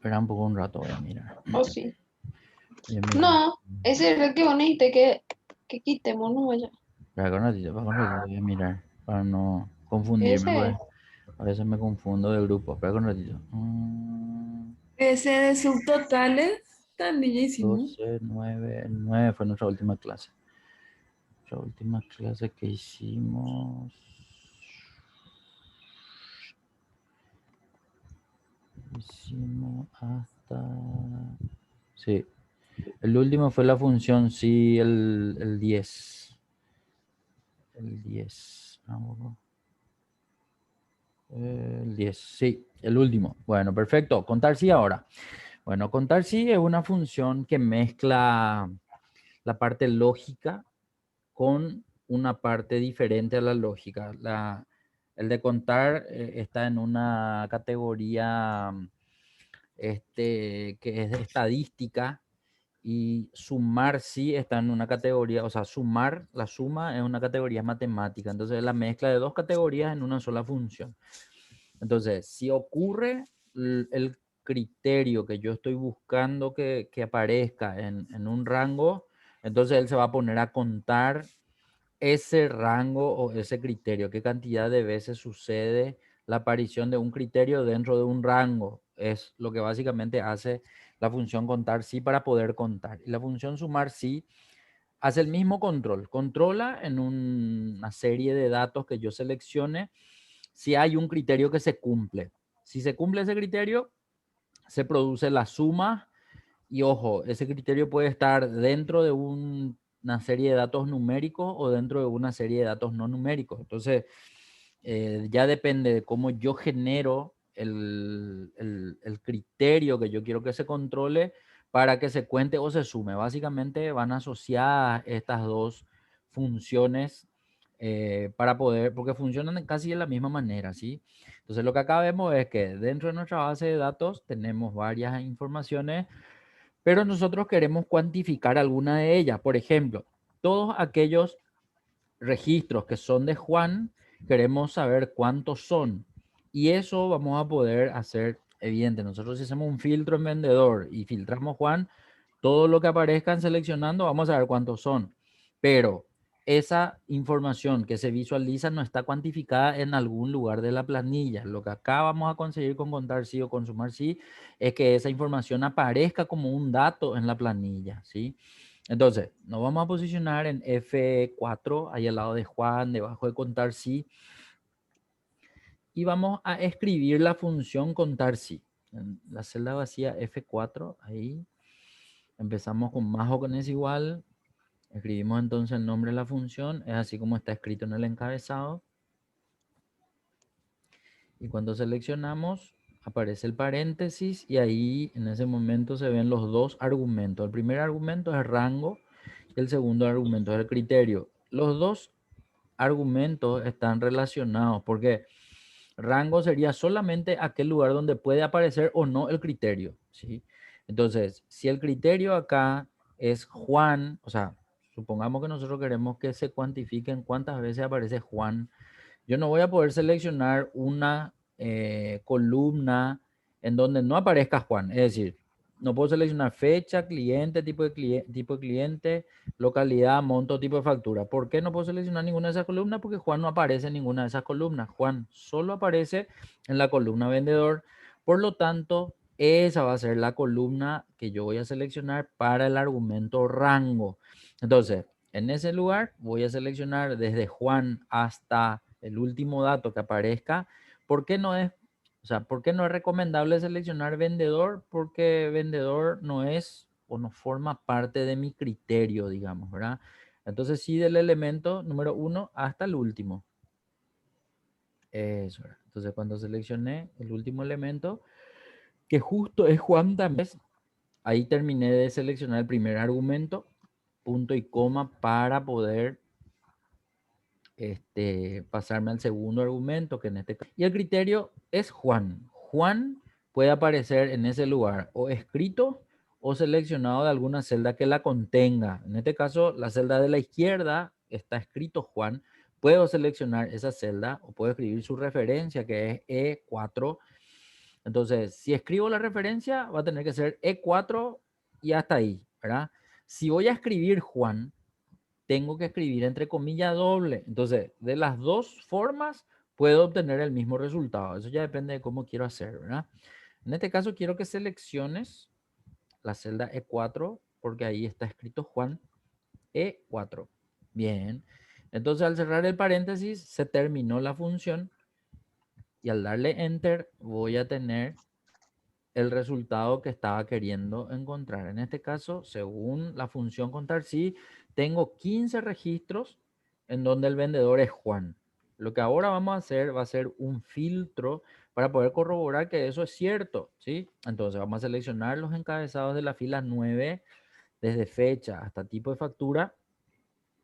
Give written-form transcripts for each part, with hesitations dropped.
Espera un poco un rato, voy a mirar. ¿O sí? Voy a mirar. No, ese es el que vos dijiste que quitemos, no vaya. Para con ratito, voy a mirar. Para no confundirme, Ese pues. es. A veces me confundo de grupo. Espera con ratito. Ese de subtotales también ya hicimos. 12, 9, 9 fue nuestra última clase. Nuestra última clase que hicimos. Hicimos hasta. Sí. El último fue la función, sí, el 10. El 10. El 10, sí, el último. Bueno, perfecto. Contar sí ahora. Bueno, contar sí es una función que mezcla la parte lógica con una parte diferente a la lógica. El de contar está en una categoría que es de estadística y sumar sí está en una categoría, o sea, sumar, la suma es una categoría matemática. Entonces es la mezcla de dos categorías en una sola función. Entonces, si ocurre el criterio que yo estoy buscando que aparezca en un rango, entonces él se va a poner a contar ese rango o ese criterio, qué cantidad de veces sucede la aparición de un criterio dentro de un rango. Es lo que básicamente hace la función contar sí para poder contar. Y la función sumar sí hace el mismo control. Controla en una serie de datos que yo seleccione si hay un criterio que se cumple. Si se cumple ese criterio, se produce la suma y ojo, ese criterio puede estar dentro de una serie de datos numéricos o dentro de una serie de datos no numéricos. Entonces, ya depende de cómo yo genero el criterio que yo quiero que se controle para que se cuente o se sume. Básicamente van asociadas estas dos funciones para poder, porque funcionan casi de la misma manera, ¿sí? Entonces lo que acá vemos es que dentro de nuestra base de datos tenemos varias informaciones, pero nosotros queremos cuantificar alguna de ellas. Por ejemplo, todos aquellos registros que son de Juan, queremos saber cuántos son. Y eso vamos a poder hacer evidente. Nosotros si hacemos un filtro en vendedor y filtramos Juan, todo lo que aparezcan seleccionando, vamos a ver cuántos son. Pero esa información que se visualiza no está cuantificada en algún lugar de la planilla. Lo que acá vamos a conseguir con contar sí o con sumar sí es que esa información aparezca como un dato en la planilla, ¿sí? Entonces, nos vamos a posicionar en F4, ahí al lado de Juan, debajo de contar sí, y vamos a escribir la función contar sí. En la celda vacía F4, ahí empezamos con más o con es igual, escribimos entonces el nombre de la función, es así como está escrito en el encabezado, y cuando seleccionamos aparece el paréntesis y ahí en ese momento se ven los dos argumentos. El primer argumento es el rango y el segundo argumento es el criterio. Los dos argumentos están relacionados porque rango sería solamente aquel lugar donde puede aparecer o no el criterio, ¿sí? Entonces, si el criterio acá es Juan, o sea, supongamos que nosotros queremos que se cuantifiquen cuántas veces aparece Juan, yo no voy a poder seleccionar una columna en donde no aparezca Juan. Es decir, no puedo seleccionar fecha, cliente, tipo de cliente, localidad, monto, tipo de factura. ¿Por qué no puedo seleccionar ninguna de esas columnas? Porque Juan no aparece en ninguna de esas columnas. Juan solo aparece en la columna vendedor. Por lo tanto, esa va a ser la columna que yo voy a seleccionar para el argumento rango. Entonces, en ese lugar voy a seleccionar desde Juan hasta el último dato que aparezca. ¿Por qué no es, o sea, por qué no es recomendable seleccionar vendedor? Porque vendedor no es o no forma parte de mi criterio, digamos, ¿verdad? Entonces sí del elemento número 1 hasta el último. Eso. Entonces cuando seleccioné el último elemento, que justo es Juan también, ahí terminé de seleccionar el primer argumento, punto y coma para poder pasarme al segundo argumento, que en este caso. Y el criterio es Juan. Juan puede aparecer en ese lugar o escrito o seleccionado de alguna celda que la contenga. En este caso, la celda de la izquierda está escrito Juan. Puedo seleccionar esa celda o puedo escribir su referencia, que es E4. Entonces, si escribo la referencia, va a tener que ser E4 y hasta ahí, ¿verdad? Si voy a escribir Juan, tengo que escribir entre comillas doble. Entonces, de las dos formas, puedo obtener el mismo resultado. Eso ya depende de cómo quiero hacer, ¿verdad? En este caso, quiero que selecciones la celda E4, porque ahí está escrito Juan E4. Bien. Entonces, al cerrar el paréntesis, se terminó la función y al darle Enter voy a tener el resultado que estaba queriendo encontrar. En este caso, según la función contar sí, tengo 15 registros en donde el vendedor es Juan. Lo que ahora vamos a hacer va a ser un filtro para poder corroborar que eso es cierto, ¿sí? Entonces vamos a seleccionar los encabezados de la fila 9 desde fecha hasta tipo de factura.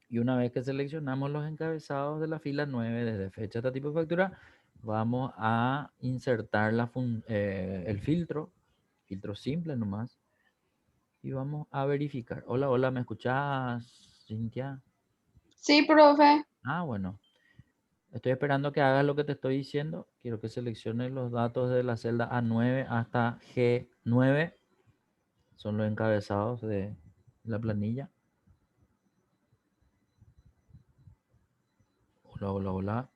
Y una vez que seleccionamos los encabezados de la fila 9 desde fecha hasta tipo de factura, vamos a insertar el filtro simple nomás, y vamos a verificar. Hola, hola, ¿me escuchás, Cintia? Sí, profe. Ah, bueno. Estoy esperando que hagas lo que te estoy diciendo. Quiero que selecciones los datos de la celda A9 hasta G9. Son los encabezados de la planilla. Hola, hola, hola.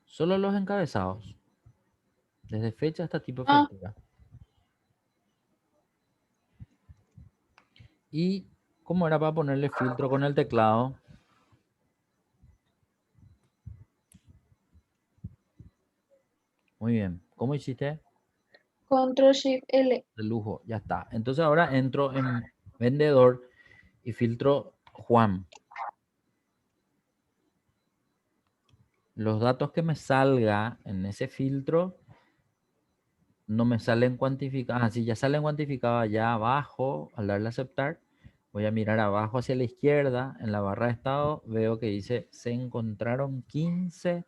Solo los encabezados. Desde fecha hasta tipo de Ah, factura. Y como era para ponerle filtro con el teclado. Muy bien. ¿Cómo hiciste? Control Shift L. De lujo. Ya está. Entonces ahora entro en vendedor y filtro Juan. Los datos que me salga en ese filtro no me salen cuantificados. Ah, sí, ya salen cuantificados allá abajo. Al darle a aceptar, voy a mirar abajo hacia la izquierda. En la barra de estado veo que dice se encontraron 15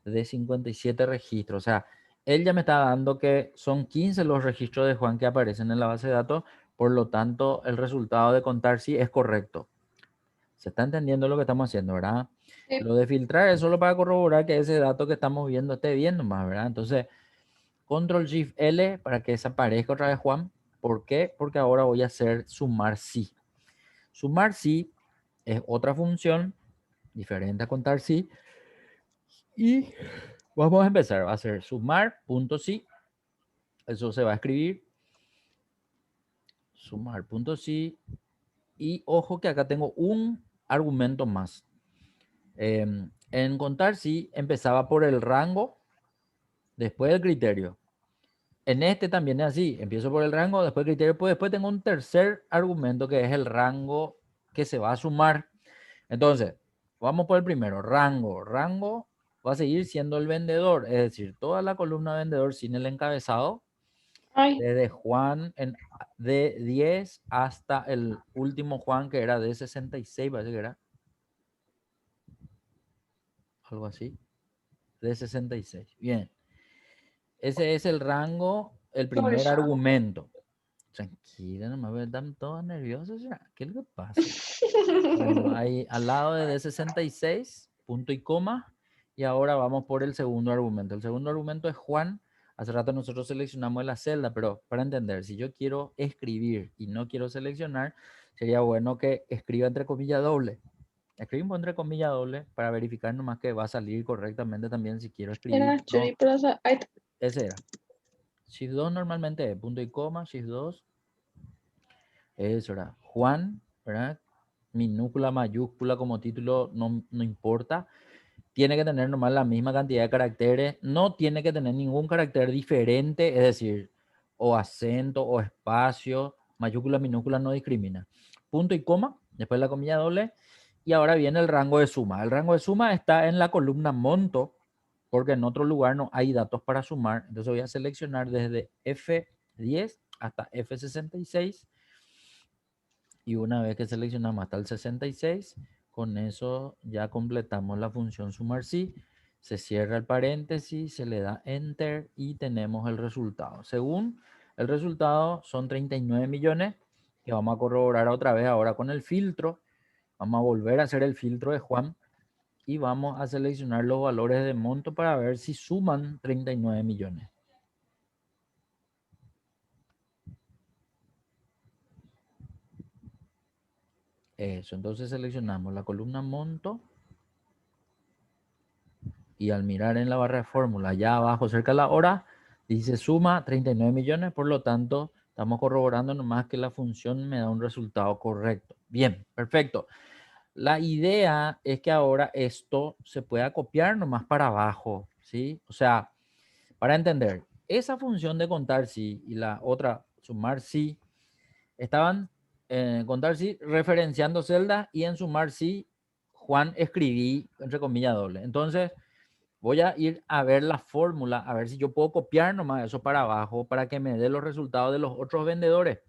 de 57 registros. O sea, él ya me está dando que son 15 los registros de Juan que aparecen en la base de datos. Por lo tanto, el resultado de contar sí es correcto. Se está entendiendo lo que estamos haciendo, ¿verdad? Sí. Lo de filtrar es solo para corroborar que ese dato que estamos viendo esté bien nomás, ¿verdad? Entonces, Control Shift L para que desaparezca otra vez Juan. ¿Por qué? Porque ahora voy a hacer sumar sí. Sumar sí es otra función diferente a contar sí. Y vamos a empezar. Va a ser sumar.sí. Eso se va a escribir. Sumar.sí. Y ojo que acá tengo un argumento más. En contar sí empezaba por el rango, después el criterio. En este también es así, empiezo por el rango, después el criterio, pues después tengo un tercer argumento que es el rango que se va a sumar. Entonces, vamos por el primero, rango. Rango va a seguir siendo el vendedor, es decir, toda la columna vendedor sin el encabezado, Ay, desde Juan de 10 hasta el último Juan que era de 66, parece que era algo así, de 66. Bien. Ese es el rango, el primer gosh. argumento. Tranquila, no me están todos nerviosos ya. ¿Qué es lo que pasa? Bueno, ahí al lado de D66, punto y coma. Y ahora vamos por el segundo argumento. El segundo argumento es Juan. Hace rato nosotros seleccionamos la celda, pero para entender, si yo quiero escribir y no quiero seleccionar, sería bueno que escriba entre comillas doble. Escribimos entre comillas doble para verificar nomás que va a salir correctamente también si quiero escribir. Era Churi Plaza. Ay, Ese era. Shift 2 normalmente es punto y coma, Shift 2. Eso era. Juan, ¿verdad? Minúscula, mayúscula como título, no importa. Tiene que tener nomás la misma cantidad de caracteres. No tiene que tener ningún carácter diferente, es decir, o acento o espacio. Mayúscula, minúscula no discrimina. Punto y coma, después la comilla doble. Y ahora viene el rango de suma. El rango de suma está en la columna monto, porque en otro lugar no hay datos para sumar. Entonces voy a seleccionar desde F10 hasta F66. Y una vez que seleccionamos hasta el 66, con eso ya completamos la función sumar sí. Se cierra el paréntesis, se le da enter y tenemos el resultado. Según el resultado son 39 millones que vamos a corroborar otra vez ahora con el filtro. Vamos a volver a hacer el filtro de Juan y vamos a seleccionar los valores de monto para ver si suman 39 millones. Eso, entonces seleccionamos la columna monto y al mirar en la barra de fórmula, allá abajo cerca de la hora, dice suma 39 millones, por lo tanto, estamos corroborando nomás que la función me da un resultado correcto. Bien, perfecto. La idea es que ahora esto se pueda copiar nomás para abajo, ¿sí? O sea, para entender, esa función de contar sí y la otra sumar sí, estaban en contar sí referenciando celdas y en sumar sí, Juan escribí entre comillas doble. Entonces, voy a ir a ver la fórmula, a ver si yo puedo copiar nomás eso para abajo para que me dé los resultados de los otros vendedores.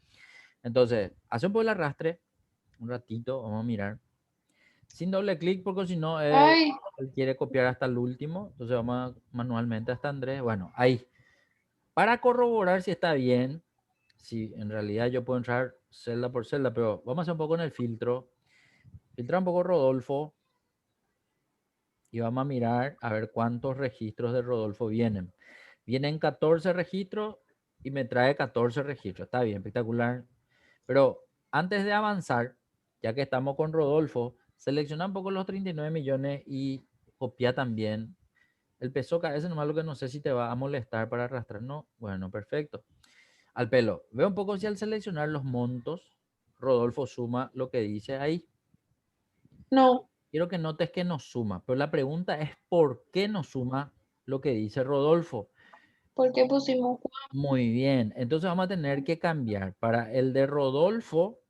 Entonces, hace un poco el arrastre, un ratito, vamos a mirar. Sin doble clic, porque si no, Ay, él quiere copiar hasta el último. Entonces vamos manualmente hasta Andrés. Bueno, ahí. Para corroborar si está bien, si en realidad yo puedo entrar celda por celda, pero vamos a hacer un poco en el filtro. Filtrar un poco Rodolfo y vamos a mirar a ver cuántos registros de Rodolfo vienen. Vienen 14 registros y me trae 14 registros. Está bien, espectacular. Pero antes de avanzar, ya que estamos con Rodolfo, selecciona un poco los 39 millones y copia también el peso ese nomás lo que no sé si te va a molestar para arrastrar. No, bueno, perfecto. Al pelo, veo un poco si al seleccionar los montos, Rodolfo suma lo que dice ahí. no, Quiero que notes que no suma, pero la pregunta es ¿por qué no suma lo que dice Rodolfo? ¿por qué pusimos Juan? Muy bien, entonces vamos a tener que cambiar. Para el de Rodolfo,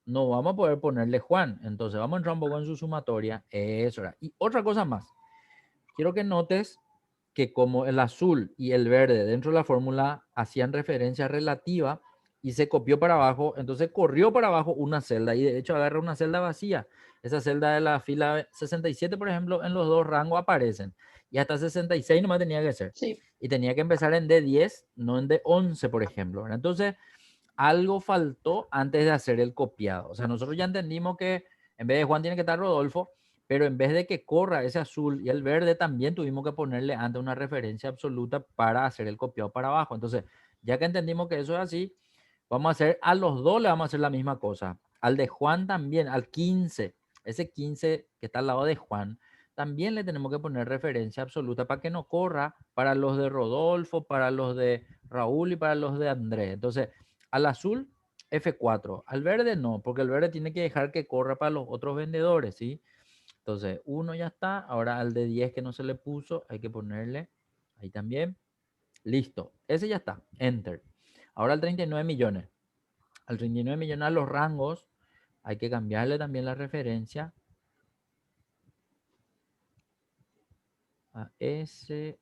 no vamos a poder ponerle Juan. Entonces vamos a entrar un poco en su sumatoria. Eso era. Y otra cosa más. Quiero que notes que como el azul y el verde dentro de la fórmula hacían referencia relativa y se copió para abajo, entonces corrió para abajo una celda y de hecho agarra una celda vacía. Esa celda de la fila 67, por ejemplo, en los dos rangos aparecen. Y hasta 66 nomás tenía que ser. Sí, Y tenía que empezar en D10, no en D11, por ejemplo. ¿Verdad? Entonces, algo faltó antes de hacer el copiado. O sea, nosotros ya entendimos que en vez de Juan tiene que estar Rodolfo, pero en vez de que corra ese azul y el verde, también tuvimos que ponerle antes una referencia absoluta para hacer el copiado para abajo. Entonces, ya que entendimos que eso es así, vamos a hacer a los dos, le vamos a hacer la misma cosa. Al de Juan también, al 15, ese 15 que está al lado de Juan, también le tenemos que poner referencia absoluta para que no corra para los de Rodolfo, para los de Raúl y para los de Andrés. Entonces, al azul, F4. Al verde no, porque el verde tiene que dejar que corra para los otros vendedores, ¿sí? Entonces, uno ya está. Ahora al de 10 que no se le puso, hay que ponerle ahí también. Listo. Ese ya está. Enter. Ahora al 39 millones. Al 39 millones a los rangos, hay que cambiarle también la referencia a S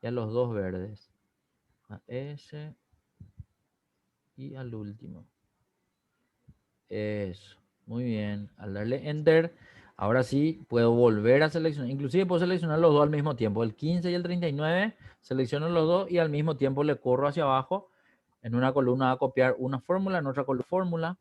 y a los dos verdes. A S y al último. Eso, muy bien. Al darle Enter, ahora sí puedo volver a seleccionar. Inclusive puedo seleccionar los dos al mismo tiempo. El 15 y el 39, selecciono los dos y al mismo tiempo le corro hacia abajo. En una columna a copiar una fórmula, en otra columna fórmula.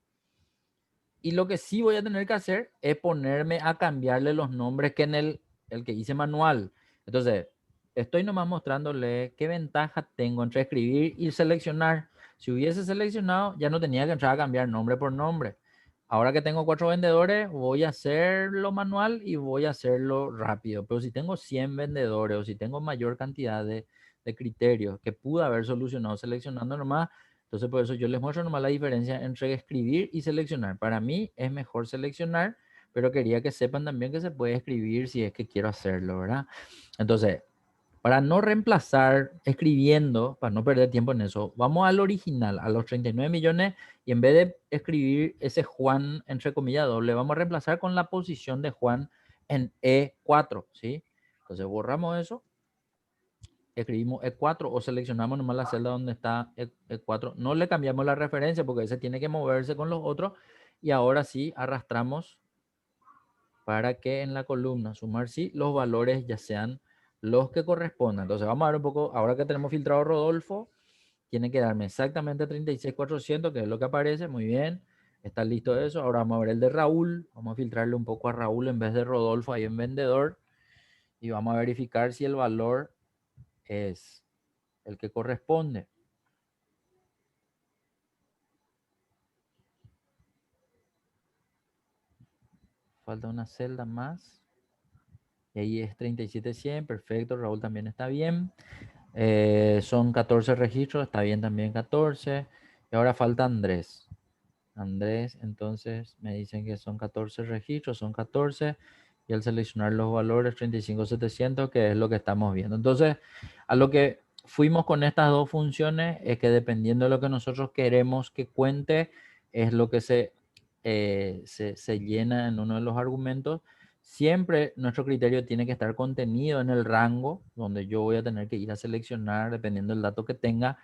Y lo que sí voy a tener que hacer es ponerme a cambiarle los nombres que en el que hice manual. Entonces, estoy nomás mostrándole qué ventaja tengo entre escribir y seleccionar. Si hubiese seleccionado, ya no tenía que entrar a cambiar nombre por nombre. Ahora que tengo 4 vendedores, voy a hacerlo manual y voy a hacerlo rápido. Pero si tengo 100 vendedores o si tengo mayor cantidad de criterios que pude haber solucionado seleccionando nomás, entonces, por eso yo les muestro nomás la diferencia entre escribir y seleccionar. Para mí es mejor seleccionar, pero quería que sepan también que se puede escribir si es que quiero hacerlo, ¿verdad? Entonces, para no reemplazar escribiendo, para no perder tiempo en eso, vamos al original, a los 39 millones, y en vez de escribir ese Juan, entre comillas, doble, vamos a reemplazar con la posición de Juan en E4, ¿sí? Entonces, borramos eso, escribimos E4 o seleccionamos nomás la celda donde está E4. No le cambiamos la referencia porque ese tiene que moverse con los otros. Y ahora sí arrastramos para que en la columna sumar sí los valores ya sean los que correspondan. Entonces vamos a ver un poco, ahora que tenemos filtrado Rodolfo, tiene que darme exactamente 36.400, que es lo que aparece, muy bien. Está listo eso. Ahora vamos a ver el de Raúl. Vamos a filtrarle un poco a Raúl en vez de Rodolfo ahí en vendedor. Y vamos a verificar si el valor es el que corresponde. Falta una celda más. Y ahí es 37.100. Perfecto. Raúl también está bien. Son 14 registros. Está bien también 14. Y ahora falta Andrés. Andrés, entonces me dicen que son 14 registros. Son 14. Y al seleccionar los valores 35.700, que es lo que estamos viendo. Entonces, a lo que fuimos con estas dos funciones es que dependiendo de lo que nosotros queremos que cuente, es lo que se llena en uno de los argumentos. Siempre nuestro criterio tiene que estar contenido en el rango donde yo voy a tener que ir a seleccionar dependiendo del dato que tenga.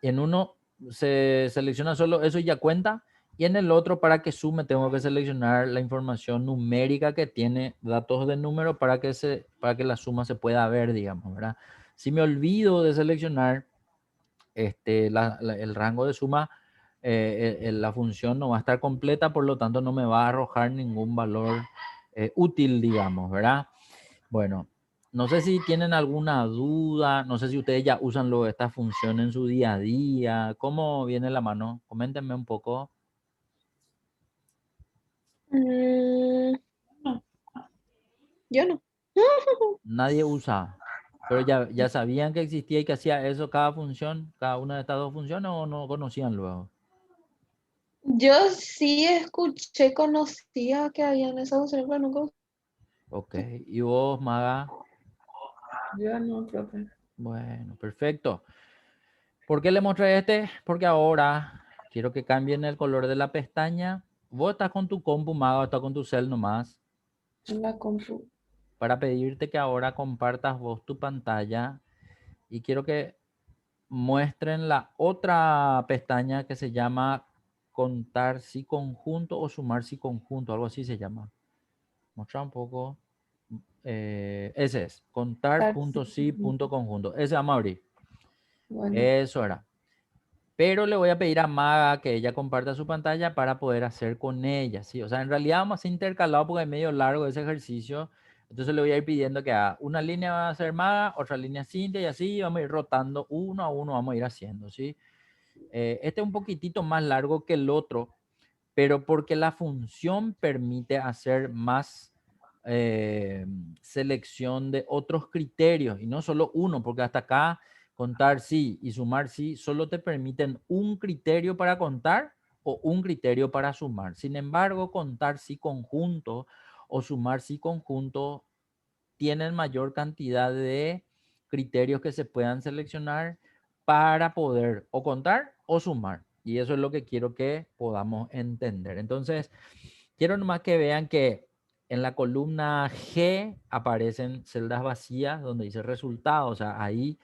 En uno se selecciona solo eso y ya cuenta. Y en el otro, para que sume, tengo que seleccionar la información numérica que tiene datos de número para que la suma se pueda ver, digamos, ¿verdad? Si me olvido de seleccionar el rango de suma, la función no va a estar completa, por lo tanto no me va a arrojar ningún valor útil, digamos, ¿verdad? Bueno, no sé si tienen alguna duda, no sé si ustedes ya usan esta función en su día a día. ¿Cómo viene la mano? Coméntenme un poco. Mm, No. yo no. Nadie usa, pero ya sabían que existía y que hacía eso cada función, cada una de estas dos funciones, o no conocían luego. Yo sí escuché, conocía que habían esas opciones, pero nunca. Ok, y vos, Maga. Yo no, profe. Bueno, perfecto. ¿Por qué le mostré este? Porque ahora quiero que cambien el color de la pestaña. Vos estás con tu compu, Maga, o estás con tu cel nomás, En la compu. para pedirte que ahora compartas vos tu pantalla y quiero que muestren la otra pestaña que se llama contar si conjunto o sumar si conjunto, algo así se llama. Mostrar un poco. Ese es, contar Tar- punto si punto conjunto. Ese vamos a abrir. Bueno, Eso era. Pero le voy a pedir a Maga que ella comparta su pantalla para poder hacer con ella, ¿sí? O sea, en realidad vamos a hacer intercalado porque es medio largo ese ejercicio. Entonces le voy a ir pidiendo que haga una línea va a ser Maga, otra línea Cintia y así vamos a ir rotando uno a uno, vamos a ir haciendo, ¿sí? Este es un poquitito más largo que el otro, pero porque la función permite hacer más eh, selección de otros criterios y no solo uno, porque hasta acá contar sí y sumar sí solo te permiten un criterio para contar o un criterio para sumar. Sin embargo, contar sí conjunto o sumar sí conjunto tienen mayor cantidad de criterios que se puedan seleccionar para poder o contar o sumar. Y eso es lo que quiero que podamos entender. Entonces, quiero nomás que vean que en la columna G aparecen celdas vacías donde dice resultado. O sea, ahí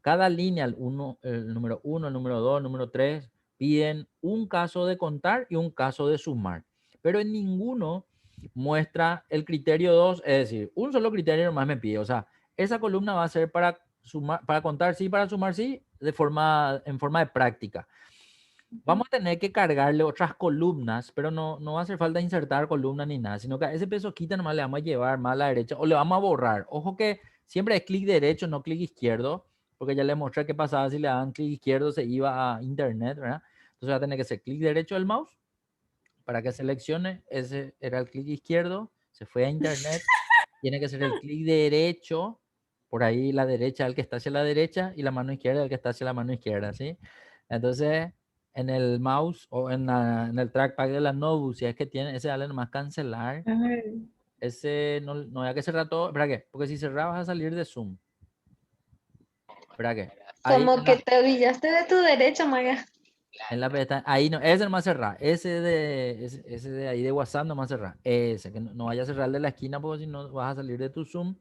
cada línea, el número 1, el número 2, el número 3, piden un caso de contar y un caso de sumar. Pero en ninguno muestra el criterio 2, es decir, un solo criterio nomás me pide. O sea, esa columna va a ser para sumar, para contar sí, para sumar sí, en forma de práctica. Vamos a tener que cargarle otras columnas, pero no va a hacer falta insertar columnas ni nada, sino que a ese peso quita nomás le vamos a llevar más a la derecha o le vamos a borrar. Ojo que siempre es clic derecho, no clic izquierdo, porque ya le mostré qué pasaba si le daban clic izquierdo, se iba a internet, ¿verdad? Entonces va a tener que ser clic derecho del mouse para que seleccione, ese era el clic izquierdo, se fue a internet, tiene que ser el clic derecho, por ahí la derecha, el que está hacia la derecha, y la mano izquierda, el que está hacia la mano izquierda, ¿sí? Entonces, en el mouse o en el trackpad de la notebook, si es que tiene, ese dale nomás cancelar, ay, ese no hay que cerrar todo, ¿para qué? Porque si cerras vas a salir de Zoom, ¿para qué? Ahí Como que te orillaste de tu derecha, Maga. en la pestaña, ahí no, ese nomás cerrar, ese de ahí de WhatsApp nomás cerrar, ese, que no vaya a cerrar de la esquina porque si no vas a salir de tu Zoom.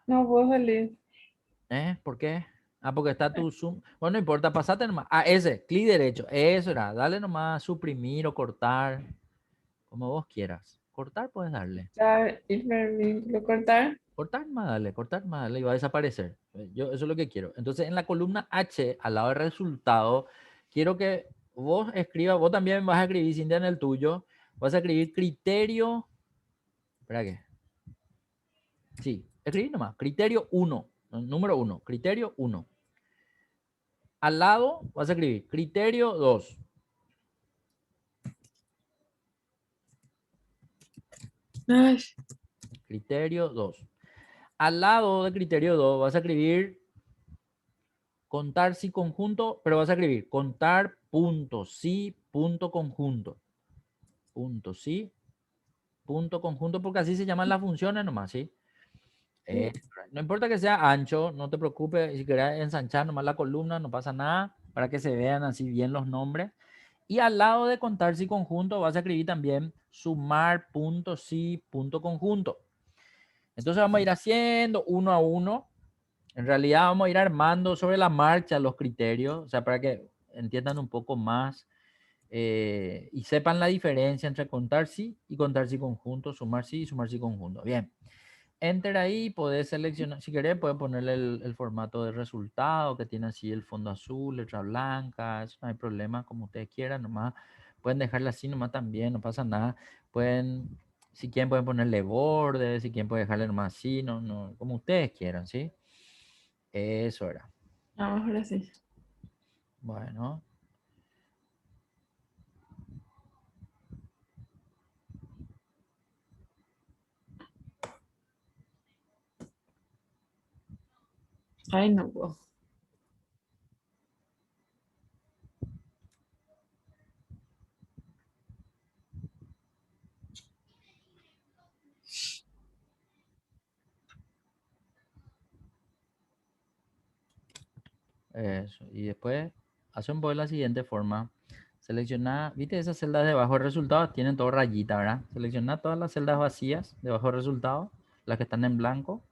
no puedo salir. ¿Por qué? Ah, porque está tu Zoom. Bueno, no importa, pasate nomás. Ah, ese, clic derecho. Eso era. Dale nomás suprimir o cortar, como vos quieras. Cortar puedes darle. Dar hipervínculo, cortar. Cortar más, dale y va a desaparecer. Yo eso es lo que quiero. Entonces, en la columna H, al lado del resultado, quiero que vos escribas, vos también vas a escribir, Cintia, en el tuyo, vas a escribir criterio, ¿para qué? Sí, escribir nomás, criterio 1, número 1, criterio 1. Al lado vas a escribir criterio 2. Ay, Criterio 2. Al lado de criterio 2 vas a escribir contar sí conjunto, pero vas a escribir contar punto sí punto conjunto. Punto sí punto conjunto, porque así se llaman las funciones nomás, ¿sí? No importa que sea ancho, no te preocupes, si querés ensanchar nomás la columna, no pasa nada, para que se vean así bien los nombres. Y al lado de contar sí conjunto vas a escribir también sumar punto sí punto conjunto. Entonces vamos a ir haciendo uno a uno. En realidad vamos a ir armando sobre la marcha los criterios, o sea, para que entiendan un poco más y sepan la diferencia entre contar sí y contar sí conjunto, sumar sí y sumar sí conjunto. Bien. Enter ahí, podés seleccionar, si querés, puedes ponerle el formato de resultado que tiene así el fondo azul, letra blanca, eso no hay problema, como ustedes quieran, nomás pueden dejarla así nomás también, no pasa nada. Pueden, si quieren, pueden ponerle borde, si quieren, pueden dejarle nomás así, no, como ustedes quieran, ¿sí? Eso era. ahora sí. Bueno. Ay, no puedo. Eso. Y después hacen de la siguiente forma. Selecciona, viste esas celdas debajo de resultados, tienen todo rayita, ¿verdad? Selecciona todas las celdas vacías debajo de resultados, las que están en blanco,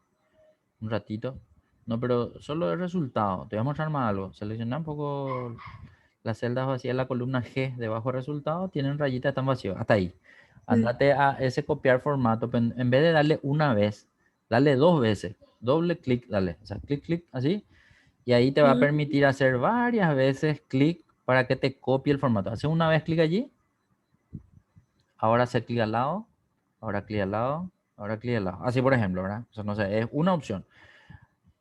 un ratito. No, pero solo el resultado. Te voy a mostrar más algo. Selecciona un poco las celdas vacías, la columna G debajo de resultados, tienen rayitas, están vacíos. Hasta ahí. Andate a ese copiar formato. En vez de darle una vez, dale dos veces. Doble clic, dale. O sea, clic, clic, así. Y ahí te va a permitir hacer varias veces clic para que te copie el formato. Hace una vez clic allí, ahora hace clic al lado, ahora clic al lado, ahora clic al lado. Así por ejemplo, ¿verdad? Eso no sé, es una opción.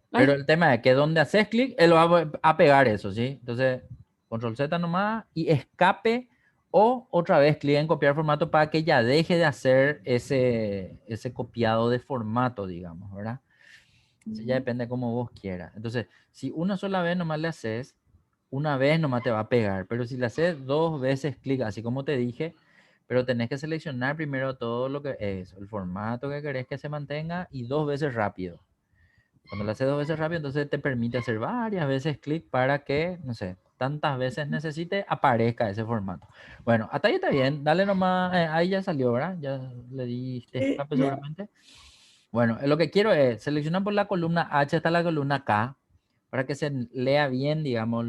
Pero Ay, el tema es que donde haces clic, él va a pegar eso, ¿sí? Entonces, control Z nomás y escape o otra vez clic en copiar formato para que ya deje de hacer ese copiado de formato, digamos, ¿verdad? Eso ya depende de cómo vos quieras. Entonces, si una sola vez nomás le haces, una vez nomás te va a pegar, pero si le haces dos veces clic, así como te dije, pero tenés que seleccionar primero todo lo que es, el formato que querés que se mantenga y dos veces rápido. Cuando lo haces dos veces rápido, entonces te permite hacer varias veces clic para que, no sé, tantas veces necesite, aparezca ese formato. Bueno, hasta ahí está bien. Dale nomás, ahí ya salió, ¿verdad? Ya le diste escape ya. seguramente. Bueno, lo que quiero es seleccionar por la columna H hasta la columna K para que se lea bien, digamos,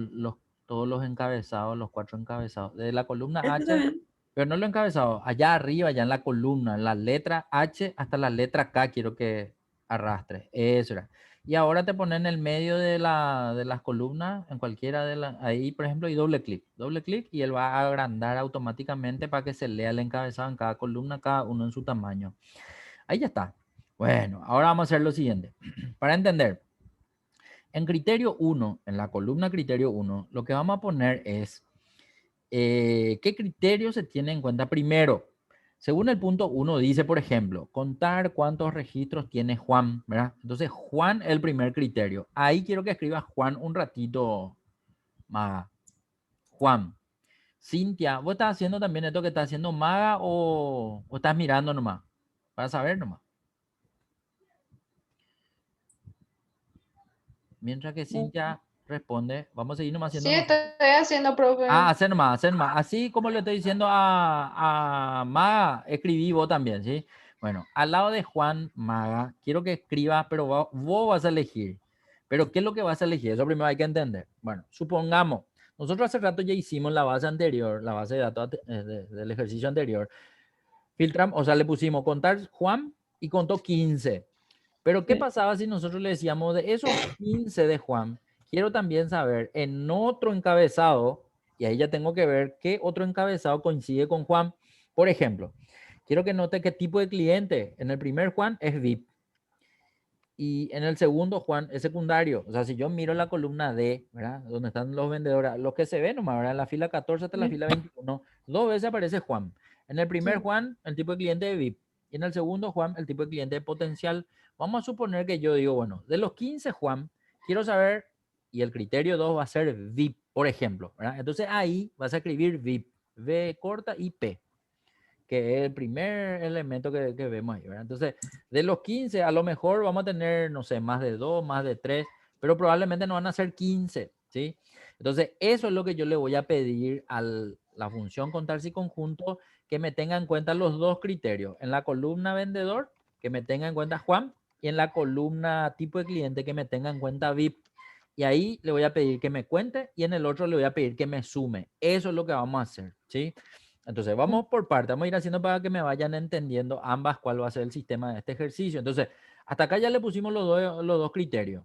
todos los encabezados, los 4 encabezados. De la columna Este H, también. pero no lo encabezado, allá arriba, allá en la columna, en la letra H hasta la letra K, quiero que arrastre. Eso era. Y ahora te pones en el medio de las columnas, en cualquiera de las, ahí por ejemplo, y doble clic y él va a agrandar automáticamente para que se lea el encabezado en cada columna, cada uno en su tamaño. Ahí ya está. Bueno, ahora vamos a hacer lo siguiente. Para entender, en criterio 1, en la columna criterio 1, lo que vamos a poner es qué criterio se tiene en cuenta primero. Según el punto 1 dice, por ejemplo, contar cuántos registros tiene Juan, ¿verdad? Entonces, Juan es el primer criterio. Ahí quiero que escribas Juan un ratito más. Juan. Cintia, ¿vos estás haciendo también esto que está haciendo Maga o estás mirando nomás? Para saber nomás. Mientras que Cintia responde, vamos a seguir nomás haciendo Sí, estoy nosotros. haciendo, profe. Hacer nomás, hacer nomás. Así como le estoy diciendo a Maga, escribí vos también, ¿sí? Bueno, al lado de Juan Maga, quiero que escribas, pero vos vas a elegir. Pero ¿qué es lo que vas a elegir? Eso primero hay que entender. Bueno, supongamos, nosotros hace rato ya hicimos la base anterior, la base de datos del ejercicio anterior. Filtramos, o sea, le pusimos contar Juan y contó 15. Pero ¿qué Sí. pasaba si nosotros le decíamos de esos 15 de Juan? Quiero también saber en otro encabezado Y ahí ya tengo que ver qué otro encabezado coincide con Juan. Por ejemplo, quiero que note qué tipo de cliente. En el primer Juan es VIP. Y en el segundo, Juan, es secundario. O sea, si yo miro la columna D, ¿verdad? Donde están los vendedores, los que se ven nomás, ¿verdad? En la fila 14 hasta la Sí. fila 21, dos veces aparece Juan. En el primer Sí. Juan, el tipo de cliente de VIP. Y en el segundo Juan, el tipo de cliente potencial. Vamos a suponer que yo digo, bueno, de los 15 Juan, quiero saber, y el criterio 2 va a ser VIP, por ejemplo, ¿verdad? Entonces ahí vas a escribir VIP, V corta y P, que es el primer elemento que vemos ahí, ¿verdad? Entonces, de los 15, a lo mejor vamos a tener, no sé, más de 2, más de 3, pero probablemente no van a ser 15, ¿sí? Entonces, eso es lo que yo le voy a pedir a la función contar si conjunto, que me tenga en cuenta los dos criterios. En la columna vendedor, que me tenga en cuenta Juan, y en la columna tipo de cliente, que me tenga en cuenta VIP. Y ahí le voy a pedir que me cuente y en el otro le voy a pedir que me sume. Eso es lo que vamos a hacer, ¿sí? Entonces, vamos por parte, vamos a ir haciendo para que me vayan entendiendo ambas cuál va a ser el sistema de este ejercicio. Entonces, hasta acá ya le pusimos los dos criterios,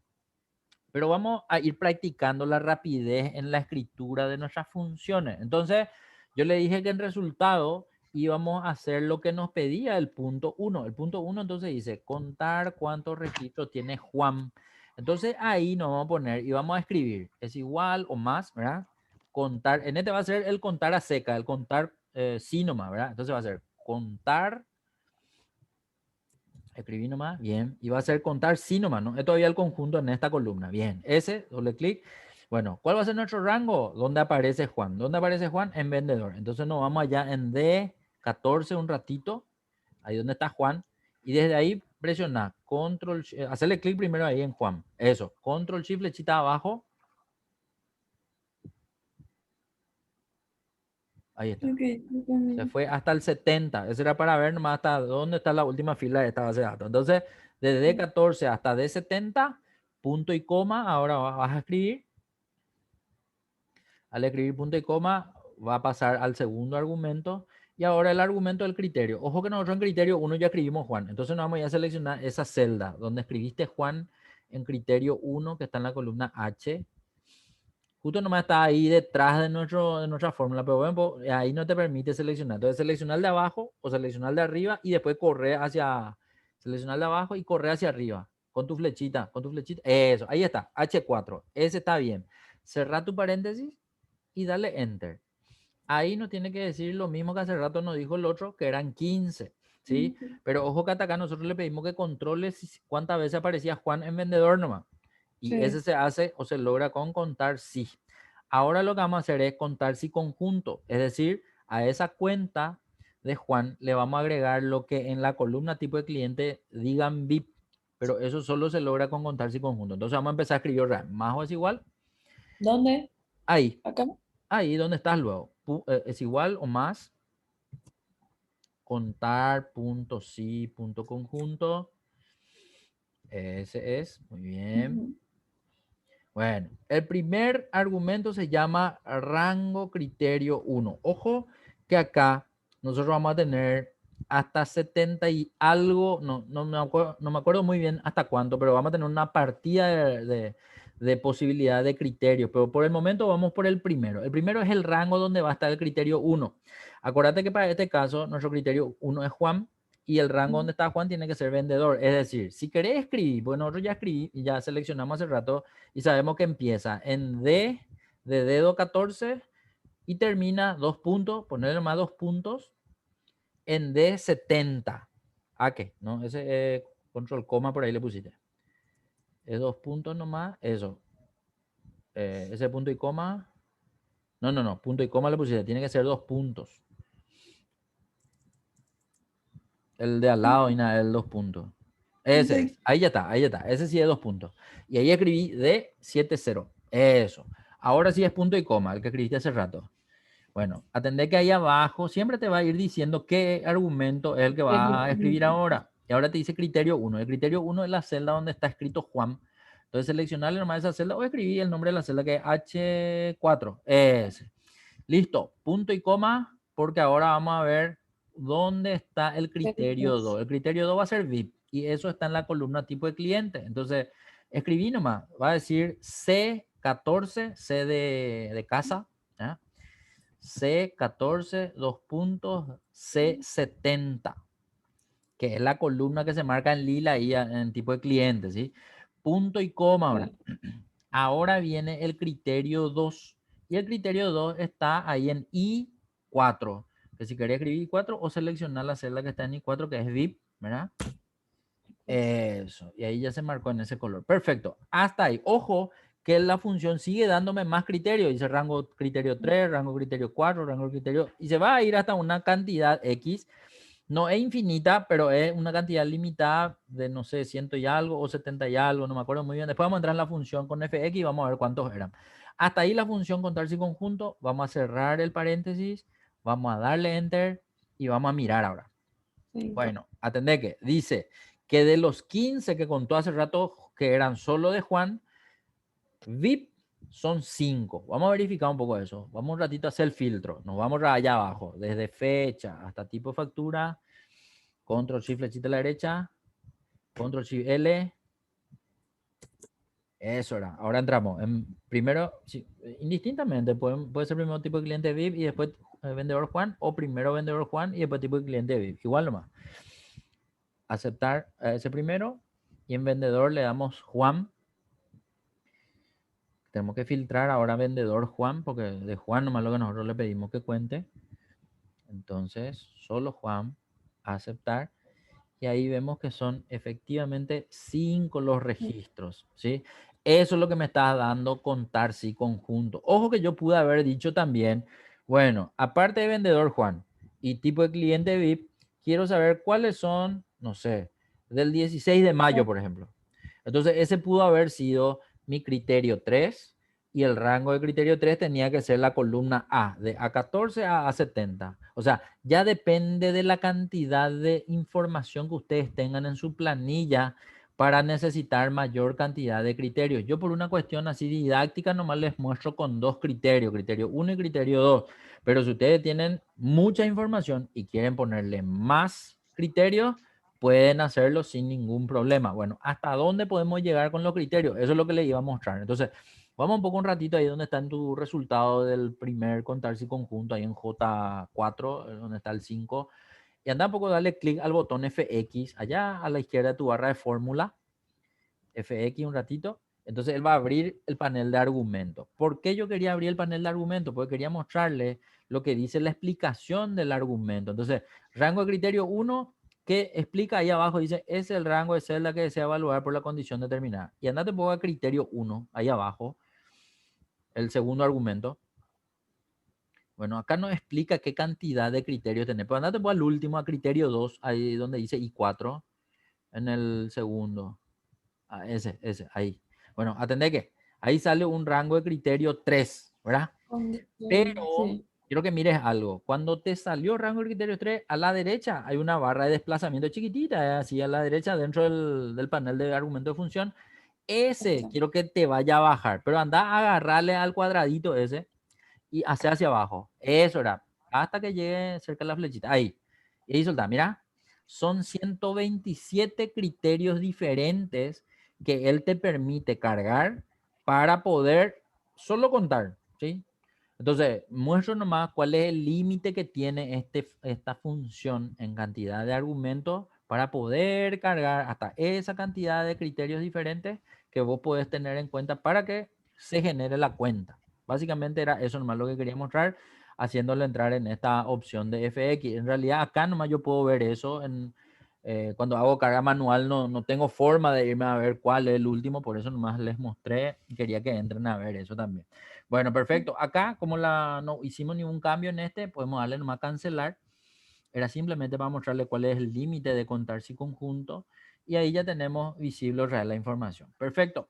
pero vamos a ir practicando la rapidez en la escritura de nuestras funciones. Entonces, yo le dije que en resultado íbamos a hacer lo que nos pedía el punto 1. El punto 1 entonces dice contar cuántos registros tiene Juan. Entonces ahí nos vamos a poner y vamos a escribir es igual o más, ¿verdad? Contar, en este va a ser el contar a seca, el contar sí nomás, ¿verdad? Entonces va a ser contar, escribí nomás, bien, y va a ser contar sí nomás, ¿no? Es todavía el conjunto en esta columna, bien, ese, doble clic. Bueno, ¿cuál va a ser nuestro rango? ¿Dónde aparece Juan? ¿Dónde aparece Juan? En vendedor. Entonces nos vamos allá en D14 un ratito, ahí donde está Juan, y desde ahí presiona control, hacerle clic primero ahí en Juan, eso, control shift flechita abajo, ahí está. Ok, Se fue hasta el 70. Ese era para ver nomás hasta dónde está la última fila de esta base de datos. Entonces, desde D14 hasta D70, punto y coma, ahora vas a escribir. Al escribir punto y coma, va a pasar al segundo argumento. Y ahora el argumento del criterio. Ojo que nosotros en criterio 1 ya escribimos Juan. Entonces nos vamos a seleccionar esa celda donde escribiste Juan en criterio 1, que está en la columna H. Justo nomás está ahí detrás de nuestra fórmula, pero bueno, ahí no te permite seleccionar. Entonces seleccionar de abajo o seleccionar de arriba y después correr hacia, seleccionar de abajo y correr hacia arriba con tu flechita, con tu flechita. Eso, ahí está, H4, ese está bien. Cerrar tu paréntesis y dale Enter. Ahí nos tiene que decir lo mismo que hace rato nos dijo el otro, que eran 15, ¿sí? Pero ojo que hasta acá nosotros le pedimos que controle cuántas veces aparecía Juan en vendedor nomás. Y ese se hace o se logra con contar sí. Ahora lo que vamos a hacer es contar sí conjunto. Es decir, a esa cuenta de Juan le vamos a agregar lo que en la columna tipo de cliente digan VIP. Pero eso solo se logra con contar sí conjunto. Entonces vamos a empezar a escribir más o es igual. ¿Dónde? Ahí, ¿Acá? ahí donde estás luego. Es igual o más. Contar punto sí punto conjunto. Ese es. Muy bien. Bueno, el primer argumento se llama rango criterio 1. Ojo que acá nosotros vamos a tener hasta 70 y algo, no me acuerdo muy bien hasta cuánto, pero vamos a tener una partida de posibilidad de criterios. Pero por el momento vamos por el primero. El primero es el rango donde va a estar el criterio 1. Acuérdate que para este caso nuestro criterio 1 es Juan, y el rango donde está Juan tiene que ser vendedor. Es decir, si querés escribir, bueno, nosotros ya escribí, ya seleccionamos hace rato y sabemos que empieza en D de dedo 14 y termina 2 puntos, ponerle más 2 puntos en D70. ¿A qué? ¿No? Ese control coma por ahí le pusiste. Es 2 puntos nomás, eso. Ese punto y coma. No, punto y coma le pusiste, tiene que ser 2 puntos. El de al lado y nada, el 2 puntos. Ese es. Ahí ya está, ahí ya está. Ese sí es 2 puntos. Y ahí escribí D70. Eso. Ahora sí es punto y coma, el que escribiste hace rato. Bueno, atendé que ahí abajo siempre te va a ir diciendo qué argumento es el que va a escribir ahora. Y ahora te dice criterio 1. El criterio 1 es la celda donde está escrito Juan. Entonces seleccionarle nomás esa celda o escribí el nombre de la celda que es H4. Ese. Listo. Punto y coma, porque ahora vamos a ver dónde está el criterio 2. El criterio 2 va a ser VIP y eso está en la columna tipo de cliente. Entonces, escribí nomás. Va a decir C14, C de casa. ¿eh? C14, dos puntos, C70, que es la columna que se marca en lila ahí en tipo de cliente, ¿sí? Punto y coma ahora. Ahora viene el criterio 2. Y el criterio 2 está ahí en I4. Que si quería escribir I4 o seleccionar la celda que está en I4, que es VIP, ¿verdad? Eso. Y ahí ya se marcó en ese color. Perfecto. Hasta ahí. Ojo que la función sigue dándome más criterios. Dice rango criterio 3, rango criterio 4, rango criterio... Y se va a ir hasta una cantidad X. No es infinita, pero es una cantidad limitada de, no sé, 100 y algo o 70 y algo, no me acuerdo muy bien. Después vamos a entrar en la función con fx y vamos a ver cuántos eran. Hasta ahí la función contar si conjunto. Vamos a cerrar el paréntesis, vamos a darle enter y vamos a mirar ahora. Bueno, atendé que dice que de los 15 que contó hace rato que eran solo de Juan, VIP son 5. Vamos a verificar un poco eso. Vamos un ratito a hacer el filtro. Nos vamos allá abajo, desde fecha hasta tipo de factura. Control Shift flechita a la derecha. Control Shift L. Eso era. Ahora entramos. Primero, sí, indistintamente, puede ser primero tipo de cliente VIP y después vendedor Juan, o primero vendedor Juan y después tipo de cliente VIP. Igual nomás. Aceptar ese primero y en vendedor le damos Juan. Tenemos que filtrar ahora vendedor Juan, porque de Juan nomás lo que nosotros le pedimos que cuente. Entonces, solo Juan, aceptar. Y ahí vemos que son efectivamente 5 los registros, ¿sí? Eso es lo que me está dando contar sí conjunto. Ojo que yo pude haber dicho también, bueno, aparte de vendedor Juan y tipo de cliente VIP, quiero saber cuáles son, no sé, del 16 de mayo, por ejemplo. Entonces, ese pudo haber sido mi criterio 3 y el rango de criterio 3 tenía que ser la columna A, de A14 a A70. O sea, ya depende de la cantidad de información que ustedes tengan en su planilla para necesitar mayor cantidad de criterios. Yo por una cuestión así didáctica nomás les muestro con 2 criterios, criterio 1 y criterio 2. Pero si ustedes tienen mucha información y quieren ponerle más criterios, pueden hacerlo sin ningún problema. Bueno, ¿hasta dónde podemos llegar con los criterios? Eso es lo que les iba a mostrar. Entonces, vamos un poco un ratito ahí donde está en tu resultado del primer contar si conjunto, ahí en J4, donde está el 5. Y anda un poco, darle clic al botón FX, allá a la izquierda de tu barra de fórmula, FX un ratito. Entonces él va a abrir el panel de argumentos. ¿Por qué yo quería abrir el panel de argumentos? Porque quería mostrarle lo que dice la explicación del argumento. Entonces, rango de criterio 1, que explica ahí abajo, dice, es el rango de celda que desea evaluar por la condición determinada. Y andate un poco a criterio 1, ahí abajo, el segundo argumento. Bueno, acá nos explica qué cantidad de criterios tenés. Pero andate al último, a criterio 2, ahí donde dice I4, en el segundo. Ah, ese, ahí. Bueno, atendé que ahí sale un rango de criterio 3, ¿verdad? Pero Sí. quiero que mires algo. Cuando te salió rango de criterio 3, a la derecha hay una barra de desplazamiento chiquitita, así a la derecha dentro del panel de argumento de función. Ese quiero que te vaya a bajar, pero anda a agarrarle al cuadradito ese y hacia abajo. Eso era, hasta que llegue cerca de la flechita. Ahí. Y ahí solta, mira, son 127 criterios diferentes que él te permite cargar para poder solo contar, ¿sí? Entonces, muestro nomás cuál es el límite que tiene esta función en cantidad de argumentos para poder cargar hasta esa cantidad de criterios diferentes que vos podés tener en cuenta para que se genere la cuenta. Básicamente era eso nomás lo que quería mostrar, haciéndole entrar en esta opción de FX. En realidad acá nomás yo puedo ver eso. Cuando hago carga manual no tengo forma de irme a ver cuál es el último, por eso nomás les mostré y quería que entren a ver eso también. Bueno, perfecto. Acá, como no hicimos ningún cambio en este, podemos darle nomás cancelar. Era simplemente para mostrarle cuál es el límite de contar si conjunto. Y ahí ya tenemos visible o real la información. Perfecto.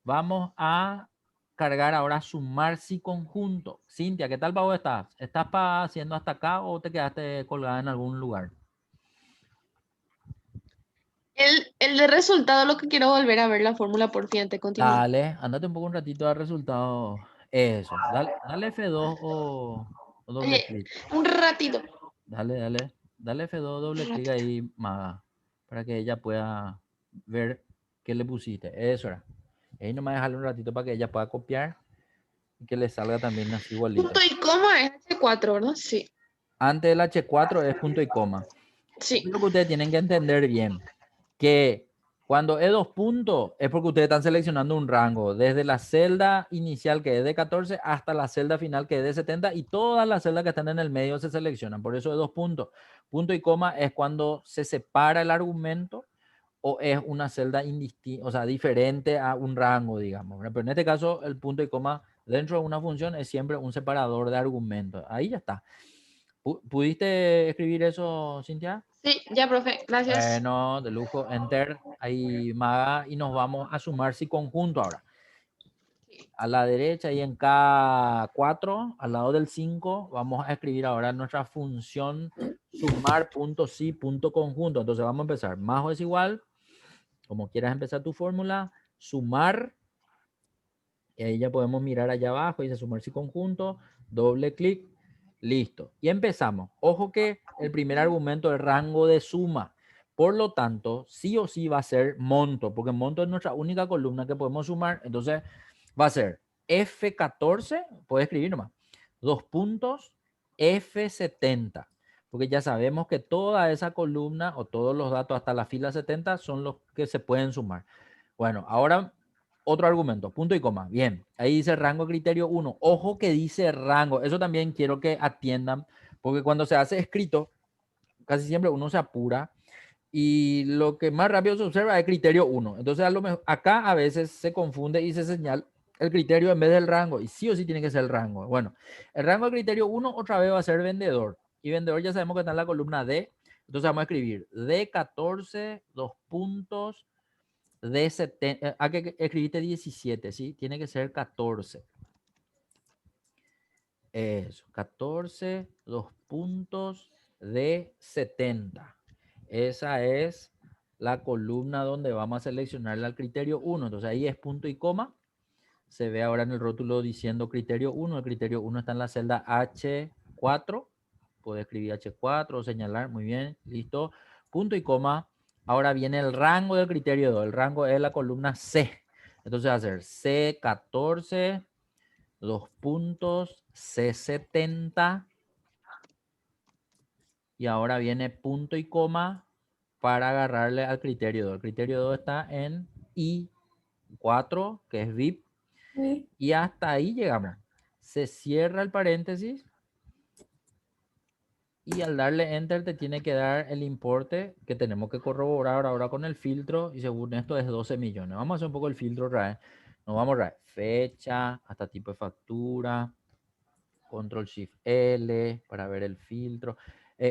Vamos a cargar ahora sumar si conjunto. Cintia, ¿qué tal vos estás? ¿Estás haciendo hasta acá o te quedaste colgada en algún lugar? El de resultado, lo que quiero volver a ver la fórmula por fin, te continúo. Dale, andate un poco un ratito al resultado. Eso. Dale F2 o doble Oye, clic. un ratito. Dale F2, Un doble clic ratito. ahí, Maga, para que ella pueda ver qué le pusiste. Eso era. Ahí nomás dejarle un ratito para que ella pueda copiar y que le salga también así igualito. Punto y coma es H4, ¿verdad? Sí. Antes del H4 es punto y coma. Sí. Lo que ustedes tienen que entender bien, que cuando es 2 puntos es porque ustedes están seleccionando un rango, desde la celda inicial que es de 14 hasta la celda final que es de 70 y todas las celdas que están en el medio se seleccionan, por eso es 2 puntos. Punto y coma es cuando se separa el argumento o es una celda indistinta, o sea, diferente a un rango, digamos. Pero en este caso el punto y coma dentro de una función es siempre un separador de argumentos. Ahí ya está. ¿Pudiste escribir eso, Cintia? Sí, ya, profe. Gracias. Bueno, de lujo, enter, ahí Maga, y nos vamos a sumar si conjunto ahora. A la derecha y en K4, al lado del 5, vamos a escribir ahora nuestra función sumar.si.conjunto. Entonces vamos a empezar. Más o es igual, como quieras empezar tu fórmula, sumar, y ahí ya podemos mirar allá abajo, dice sumar si conjunto, doble clic, listo. Y empezamos. Ojo que el primer argumento es rango de suma. Por lo tanto, sí o sí va a ser monto, porque monto es nuestra única columna que podemos sumar. Entonces, va a ser F14, puedes escribir nomás, 2 puntos, F70. Porque ya sabemos que toda esa columna o todos los datos hasta la fila 70 son los que se pueden sumar. Bueno, ahora otro argumento, punto y coma. Bien, ahí dice rango criterio 1. Ojo que dice rango. Eso también quiero que atiendan, porque cuando se hace escrito, casi siempre uno se apura y lo que más rápido se observa es criterio 1. Entonces, a lo mejor, acá a veces se confunde y se señala el criterio en vez del rango. Y sí o sí tiene que ser el rango. Bueno, el rango de criterio 1 otra vez va a ser vendedor. Y vendedor ya sabemos que está en la columna D. Entonces vamos a escribir D14, 2 puntos, D70. Que escribiste 17, ¿sí? Tiene que ser 14. Eso, 14, 2 puntos, D70. Esa es la columna donde vamos a seleccionar el criterio 1. Entonces ahí es punto y coma. Se ve ahora en el rótulo diciendo criterio 1. El criterio 1 está en la celda H4. Puede escribir H4 o señalar. Muy bien, listo. Punto y coma. Ahora viene el rango del criterio 2. El rango es la columna C. Entonces va a ser C14, 2 puntos, C70. Y ahora viene punto y coma para agarrarle al criterio 2. El criterio 2 está en I4, que es VIP. Sí. Y hasta ahí llegamos. Se cierra el paréntesis. Y al darle enter te tiene que dar el importe que tenemos que corroborar ahora con el filtro. Y según esto es 12 millones. Vamos a hacer un poco el filtro otra vez. Nos vamos a fecha, hasta tipo de factura. Control Shift L para ver el filtro.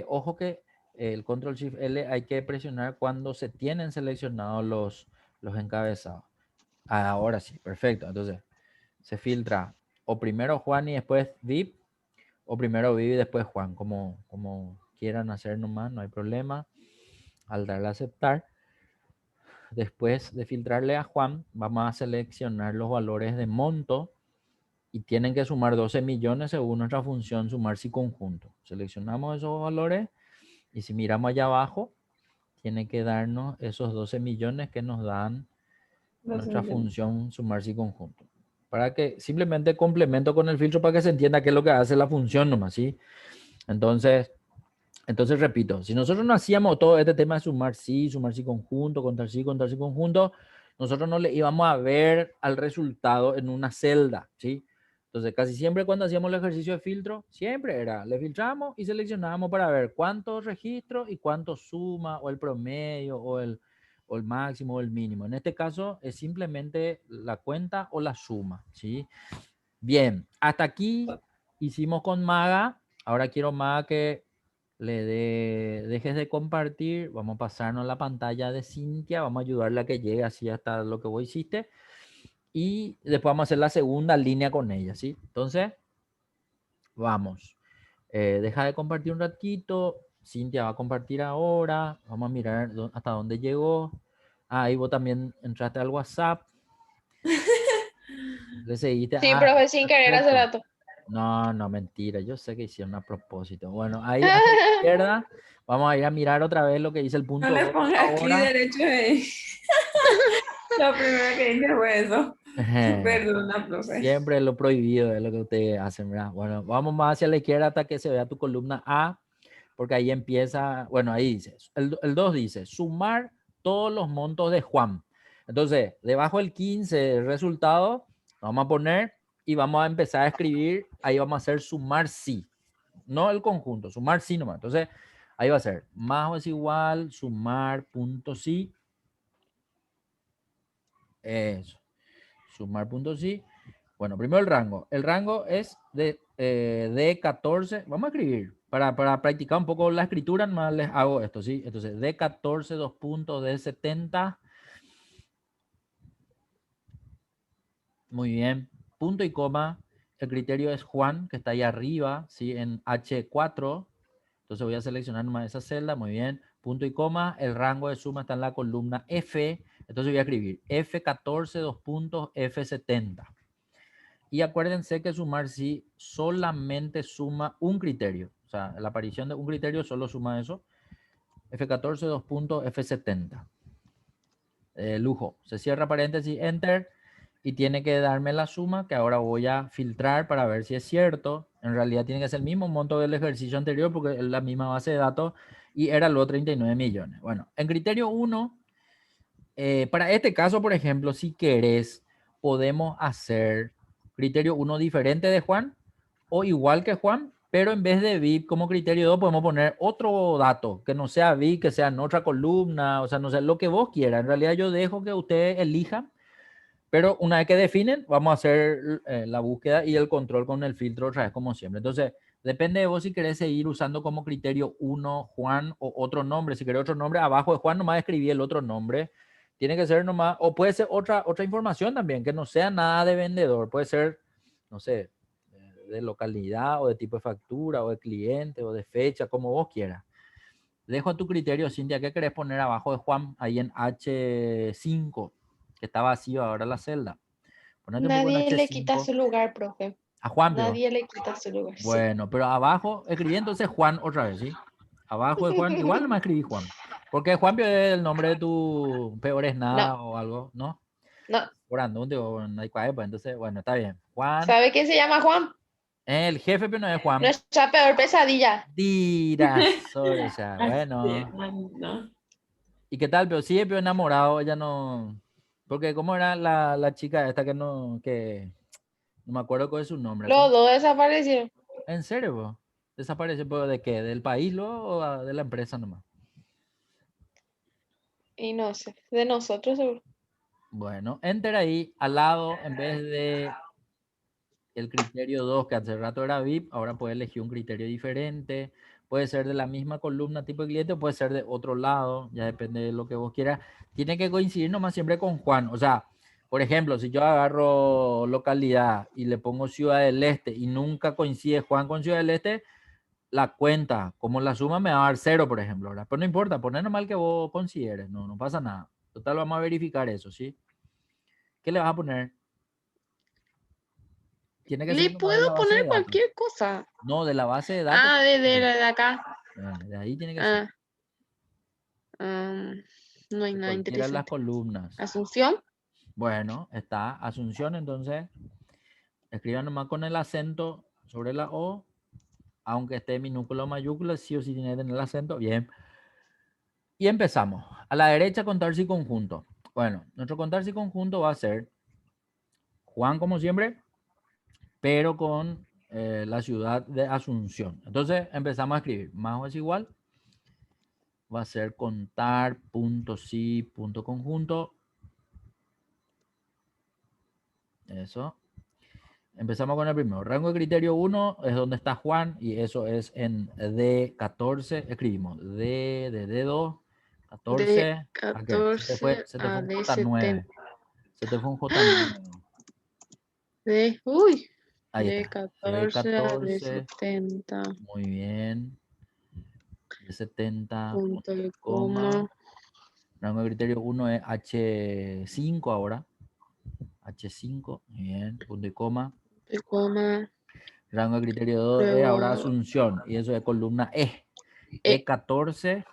Ojo que el Control Shift L hay que presionar cuando se tienen seleccionados los encabezados. Ahora sí, perfecto. Entonces, se filtra o primero Juan y después VIP, o primero VIP y después Juan, como quieran hacer nomás, no hay problema. Al darle a aceptar, después de filtrarle a Juan, vamos a seleccionar los valores de monto y tienen que sumar 12 millones según nuestra función sumar si conjunto. Seleccionamos esos valores y si miramos allá abajo, tiene que darnos esos 12 millones que nos dan 12 nuestra millones. función sumar si conjunto. Para que simplemente complemento con el filtro para que se entienda qué es lo que hace la función nomás, ¿sí? Entonces repito, si nosotros no hacíamos todo este tema de sumar si conjunto, contar si conjunto, nosotros no le íbamos a ver al resultado en una celda, ¿sí? Entonces, casi siempre cuando hacíamos el ejercicio de filtro, siempre era, le filtramos y seleccionábamos para ver cuántos registros y cuánto suma, o el promedio, o el máximo, o el mínimo. En este caso, es simplemente la cuenta o la suma, ¿sí? Bien, hasta aquí hicimos con Maga. Ahora quiero, Maga, que dejes de compartir. Vamos a pasarnos la pantalla de Cintia. Vamos a ayudarle a que llegue así hasta lo que vos hiciste. Y después vamos a hacer la segunda línea con ella, ¿sí? Entonces, vamos. Deja de compartir un ratito. Cintia va a compartir ahora. Vamos a mirar hasta dónde llegó. Ahí vos también entraste al WhatsApp. Le seguiste. Sí, profe, sin querer hace perfecto. rato. No, mentira. Yo sé que hicieron a propósito. Bueno, ahí a la izquierda vamos a ir a mirar otra vez lo que dice el punto No le 2 pongas clic ahora. derecho ahí. Lo primero que dije fue eso. Perdona, profe. Siempre lo prohibido es lo que ustedes hacen, ¿verdad? Bueno, vamos más hacia la izquierda hasta que se vea tu columna A, porque ahí empieza, bueno, ahí dice, el 2 dice, sumar todos los montos de Juan. Entonces, debajo del 15, el resultado, vamos a poner y vamos a empezar a escribir, ahí vamos a hacer sumar sí, no el conjunto, sumar sí nomás. Entonces, ahí va a ser más o es igual, sumar punto sí, eso, sumar punto sí. Bueno, primero el rango. El rango es de 14. Vamos a escribir. Para practicar un poco la escritura, más les hago esto, ¿sí? Entonces, de 14, 2 puntos, de 70. Muy bien. Punto y coma. El criterio es Juan, que está ahí arriba, ¿sí? En H4. Entonces voy a seleccionar nomás esa celda. Muy bien. Punto y coma. El rango de suma está en la columna F. Entonces voy a escribir F14, 2 puntos, F70. Y acuérdense que sumar sí solamente suma un criterio. O sea, la aparición de un criterio solo suma eso. F14, 2 puntos, F70. Lujo. Se cierra paréntesis, enter. Y tiene que darme la suma que ahora voy a filtrar para ver si es cierto. En realidad tiene que ser el mismo monto del ejercicio anterior porque es la misma base de datos y era los 39 millones. Bueno, en criterio 1, para este caso, por ejemplo, si querés, podemos hacer criterio 1 diferente de Juan o igual que Juan, pero en vez de VIP como criterio 2 podemos poner otro dato que no sea VIP, que sea en otra columna, o sea, no sé, lo que vos quieras. En realidad yo dejo que ustedes elijan, pero una vez que definen, vamos a hacer la búsqueda y el control con el filtro otra vez como siempre. Entonces, depende de vos si querés seguir usando como criterio 1 Juan o otro nombre. Si querés otro nombre, abajo de Juan nomás escribí el otro nombre. Tiene que ser nomás, o puede ser otra información también, que no sea nada de vendedor. Puede ser, no sé, de localidad o de tipo de factura o de cliente o de fecha, como vos quieras. Dejo a tu criterio, Cintia, ¿qué querés poner abajo de Juan? Ahí en H5, que está vacío ahora la celda. Ponete un poco en Nadie le quita H5. su lugar, profe. A Juan, pero. Nadie le quita su lugar, sí. Bueno, pero abajo escribí entonces Juan otra vez, ¿sí? Abajo de Juan, igual nomás escribí Juan. Porque Juan es el nombre de tu peor es No, nada o algo, ¿no? no. Por andunte o no hay cuál, pues entonces, bueno, está bien. Juan, ¿Sabe quién se llama Juan? el jefe, pero no es Juan. Nuestra peor pesadilla. Tira, sobre ya. Así, Bueno. no. ¿Y qué tal? Pero sigue pero enamorado, ella no. Porque, ¿cómo era la chica esta que no. Que. No me acuerdo cuál es su nombre. Los dos desaparecieron. ¿En serio, bro? ¿Desaparece pero de qué? ¿Del país luego o de la empresa nomás? Y no sé, de nosotros seguro. Bueno, enter ahí, al lado, en vez de el criterio 2, que hace rato era VIP, ahora puedes elegir un criterio diferente. Puede ser de la misma columna tipo de cliente o puede ser de otro lado, ya depende de lo que vos quieras. Tiene que coincidir nomás siempre con Juan. O sea, por ejemplo, si yo agarro localidad y le pongo Ciudad del Este y nunca coincide Juan con Ciudad del Este, la cuenta, como la suma me va a dar 0, por ejemplo, ¿verdad? Pero no importa, poner nomás el que vos consideres, no pasa nada. Total, vamos a verificar eso, ¿sí? ¿Qué le vas a poner? Tiene que Le ser nomás de la puedo base de poner datos. cualquier cosa. No, de la base de datos. Ah, de acá. De ahí tiene que ser. Ah, no hay De nada cualquiera de las interesante. columnas. Asunción. Bueno, está Asunción, entonces escriban nomás con el acento sobre la O, aunque esté minúscula o mayúscula, sí o sí tiene que tener el acento. Bien. Y empezamos. A la derecha, contar si conjunto. Bueno, nuestro contar si conjunto va a ser Juan, como siempre, pero con la ciudad de Asunción. Entonces empezamos a escribir. Más o es igual. Va a ser contar punto sí punto conjunto. Eso. Empezamos con el primero. Rango de criterio 1 es donde está Juan y eso es en D14. Escribimos D de D2, De 14. ¿A qué? Se te fue, 14 se te fue a un de J9. 70. Se te fue un J9. Uy, Ahí de está. 14 a de D14. 70. Muy bien. De 70. Punto y Coma. coma. Rango de criterio 1 es H5 ahora. H5. Muy bien. Punto y coma. Y coma. Rango de criterio 2 es ahora Luego Asunción. Y eso es columna E. E, E14.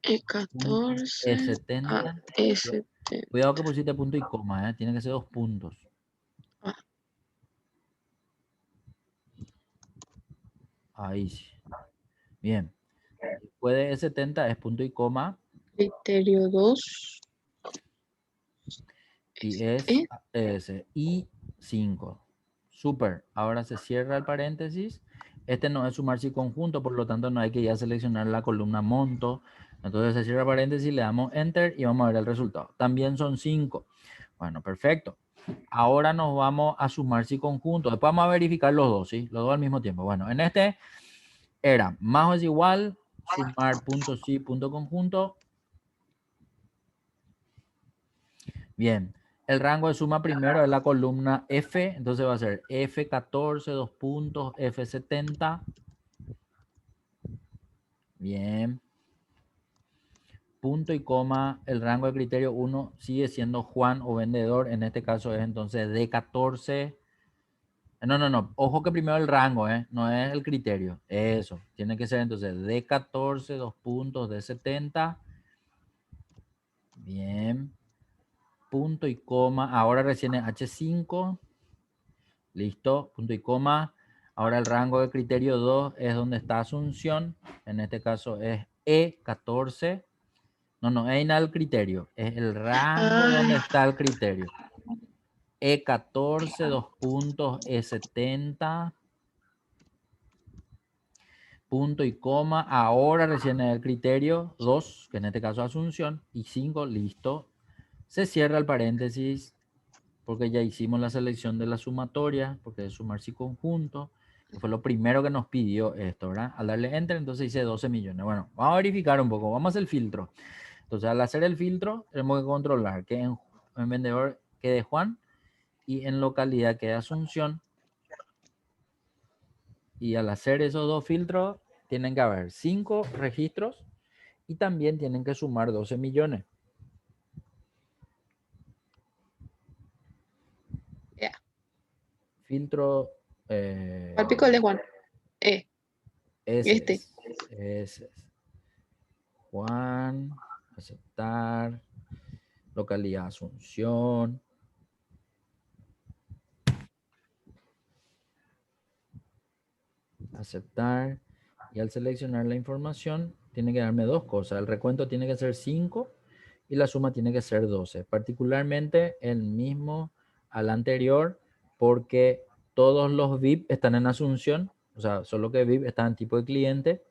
E14 a E70. E70. Cuidado que pusiste punto y coma, ¿eh? Tiene que ser 2 puntos. Ah. Ahí sí. Bien. Después de 70 es punto y coma Criterio 2. y es ese. Y 5. Súper. Ahora se cierra el paréntesis. Este no es sumar si conjunto, por lo tanto no hay que ya seleccionar la columna monto. Entonces se cierra el paréntesis, le damos enter y vamos a ver el resultado. También son 5. Bueno, perfecto. Ahora nos vamos a sumar si conjunto. Después vamos a verificar los dos, ¿sí? Los dos al mismo tiempo. Bueno, en este era más o es igual, sumar punto sí, punto conjunto. Bien. El rango de suma primero es la columna F, entonces va a ser F14, 2 puntos, F70. Bien. Punto y coma, el rango de criterio 1 sigue siendo Juan o vendedor, en este caso es entonces D14. No. Ojo que primero el rango, no es el criterio. Eso. Tiene que ser entonces D14, 2 puntos, D70. Bien. Punto y coma. Ahora recién es H5. Listo. Punto y coma. Ahora el rango de criterio 2 es donde está Asunción. En este caso es E14. No es el criterio. Es el rango donde está el criterio. E14, 2 puntos, E70. Punto y coma. Ahora recién el criterio 2, que en este caso Asunción, y 5, listo. Se cierra el paréntesis porque ya hicimos la selección de la sumatoria, porque es sumar si conjunto, que fue lo primero que nos pidió esto, ¿verdad? Al darle enter, entonces hice 12 millones. Bueno, vamos a verificar un poco, vamos a hacer el filtro. Entonces, al hacer el filtro, tenemos que controlar que en vendedor quede Juan y en localidad quede Asunción. Y al hacer esos dos filtros, tienen que haber 5 registros y también tienen que sumar 12 millones. Ya. Filtro. Al pico de Juan. Ese Este. es. Ese es. Juan. Aceptar. Localidad Asunción. Aceptar. Y al seleccionar la información, tiene que darme dos cosas. El recuento tiene que ser 5 y la suma tiene que ser 12. Particularmente el mismo al anterior, porque todos los VIP están en Asunción, o sea, solo que VIP está en tipo de cliente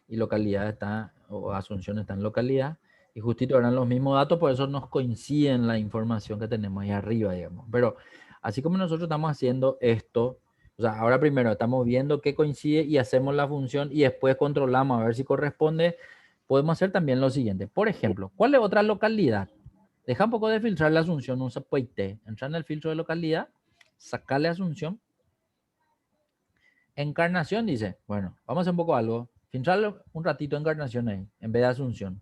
y localidad está, o Asunción está en localidad, y justito eran los mismos datos, por eso nos coinciden la información que tenemos ahí arriba, digamos. Pero así como nosotros estamos haciendo esto, o sea, ahora primero estamos viendo qué coincide y hacemos la función y después controlamos a ver si corresponde. Podemos hacer también lo siguiente. Por ejemplo, ¿cuál es otra localidad? Deja un poco de filtrar la Asunción, usa Puente. Entra en el filtro de localidad, sacarle Asunción. Encarnación dice, bueno, vamos a hacer un poco algo. Filtrarlo un ratito Encarnación ahí, en vez de Asunción.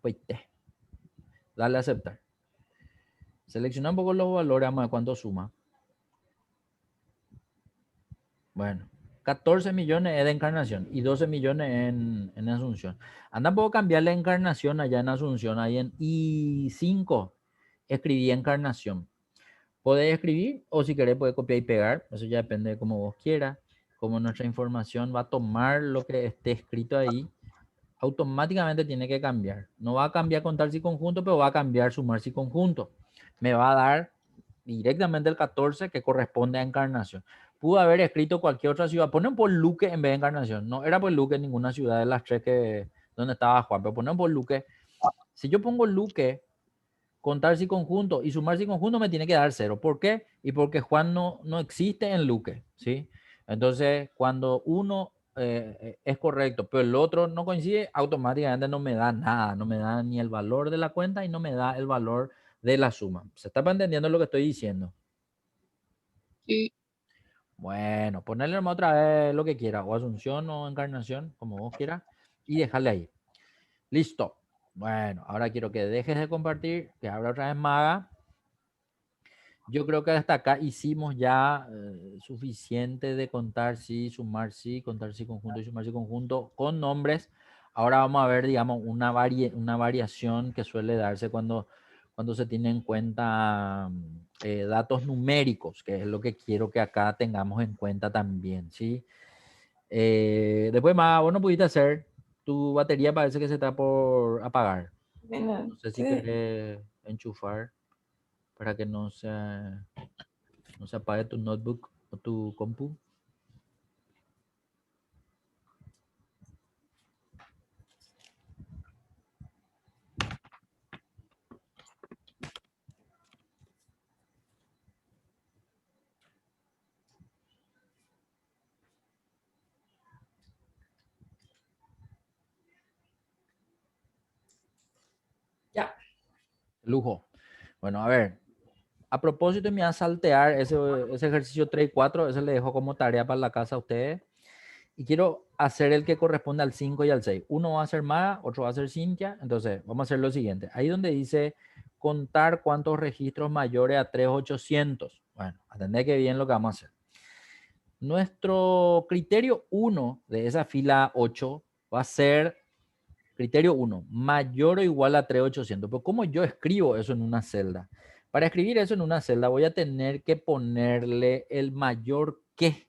Puente. Dale a aceptar. Selecciona un poco los valores, vamos a ver cuánto suma. Bueno, 14 millones es de Encarnación y 12 millones en Asunción. Anda un poco cambiar la Encarnación allá en Asunción, ahí en I5 escribí Encarnación. Podés escribir o si querés puedes copiar y pegar, eso ya depende de cómo vos quieras. Como nuestra información va a tomar lo que esté escrito ahí, automáticamente tiene que cambiar. No va a cambiar contar si conjunto, pero va a cambiar sumar si conjunto. Me va a dar directamente el 14 que corresponde a Encarnación. Pudo haber escrito cualquier otra ciudad. Ponen por Luque en vez de Encarnación. No era por Luque ninguna ciudad de las tres que donde estaba Juan, pero ponen por Luque. Si yo pongo Luque, contar si conjunto y sumar si conjunto me tiene que dar 0. ¿Por qué? Y porque Juan no existe en Luque, ¿sí? Entonces, cuando uno es correcto, pero el otro no coincide, automáticamente no me da nada, no me da ni el valor de la cuenta y no me da el valor de la suma. ¿Se está entendiendo lo que estoy diciendo? Sí. Bueno, ponerle otra vez lo que quiera, o Asunción o Encarnación, como vos quieras, y dejarle ahí. Listo. Bueno, ahora quiero que dejes de compartir, que abra otra vez Maga. Yo creo que hasta acá hicimos ya suficiente de contar sí, sumar sí, contar sí conjunto y sumar sí conjunto con nombres. Ahora vamos a ver, digamos, una variación que suele darse cuando cuando se tiene en cuenta datos numéricos, que es lo que quiero que acá tengamos en cuenta también, ¿sí? Después más, vos no pudiste hacer, tu batería parece que se está por apagar. Bueno, No sé si sí. querés enchufar para que no se apague tu notebook o tu compu. Ya. Lujo. Bueno, a ver, a propósito, me voy a saltear ese ejercicio 3 y 4, ese le dejo como tarea para la casa a ustedes. Y quiero hacer el que corresponde al 5 y al 6. Uno va a ser Maga, otro va a ser Cintia. Entonces, vamos a hacer lo siguiente. Ahí donde dice contar cuántos registros mayores a 3800. Bueno, atendé que bien lo que vamos a hacer. Nuestro criterio 1 de esa fila 8 va a ser criterio 1, mayor o igual a 3800. Pero ¿cómo yo escribo eso en una celda? Para escribir eso en una celda voy a tener que ponerle el mayor que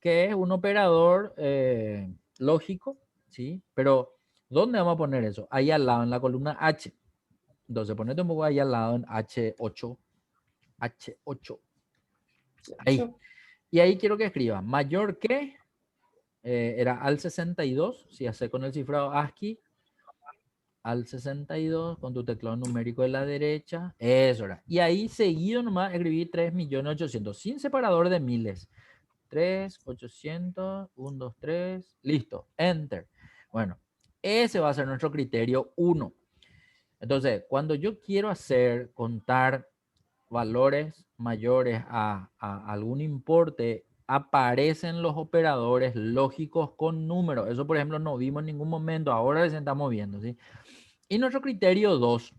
es un operador lógico, ¿sí? Pero ¿dónde vamos a poner eso? Ahí al lado, en la columna H. Entonces, ponete un poco ahí al lado en H8. H8. Ahí. Yo- Y ahí quiero que escriba mayor que, era al 62, si hace con el cifrado ASCII, al 62 con tu teclado numérico de la derecha. Eso era. Y ahí seguido nomás escribí 3.800.000, sin separador de miles. 3.800.000, 1, 2, 3, listo, enter. Bueno, ese va a ser nuestro criterio 1. Entonces, cuando yo quiero contar valores mayores a algún importe, aparecen los operadores lógicos con números. Eso, por ejemplo, no vimos en ningún momento, ahora les estamos viendo, ¿sí? Y nuestro criterio 2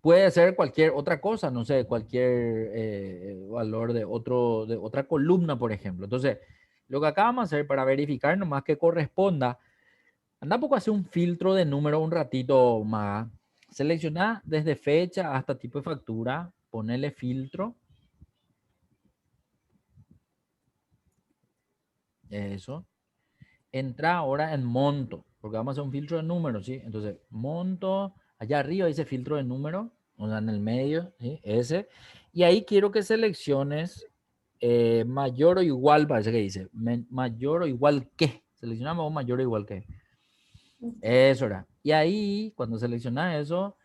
puede ser cualquier otra cosa, no sé, cualquier valor de otra columna, por ejemplo. Entonces, lo que acá vamos a hacer para verificar nomás que corresponda, anda un poco a hacer un filtro de número un ratito más. Selecciona desde fecha hasta tipo de factura, ponele filtro. Eso. Entra ahora en monto, porque vamos a hacer un filtro de números, ¿sí? Entonces, monto, allá arriba dice filtro de número, o sea, en el medio, ¿sí? Ese. Y ahí quiero que selecciones mayor o igual, parece que dice, mayor o igual que. Seleccionamos mayor o igual que. Eso era. Y ahí, cuando seleccionas eso,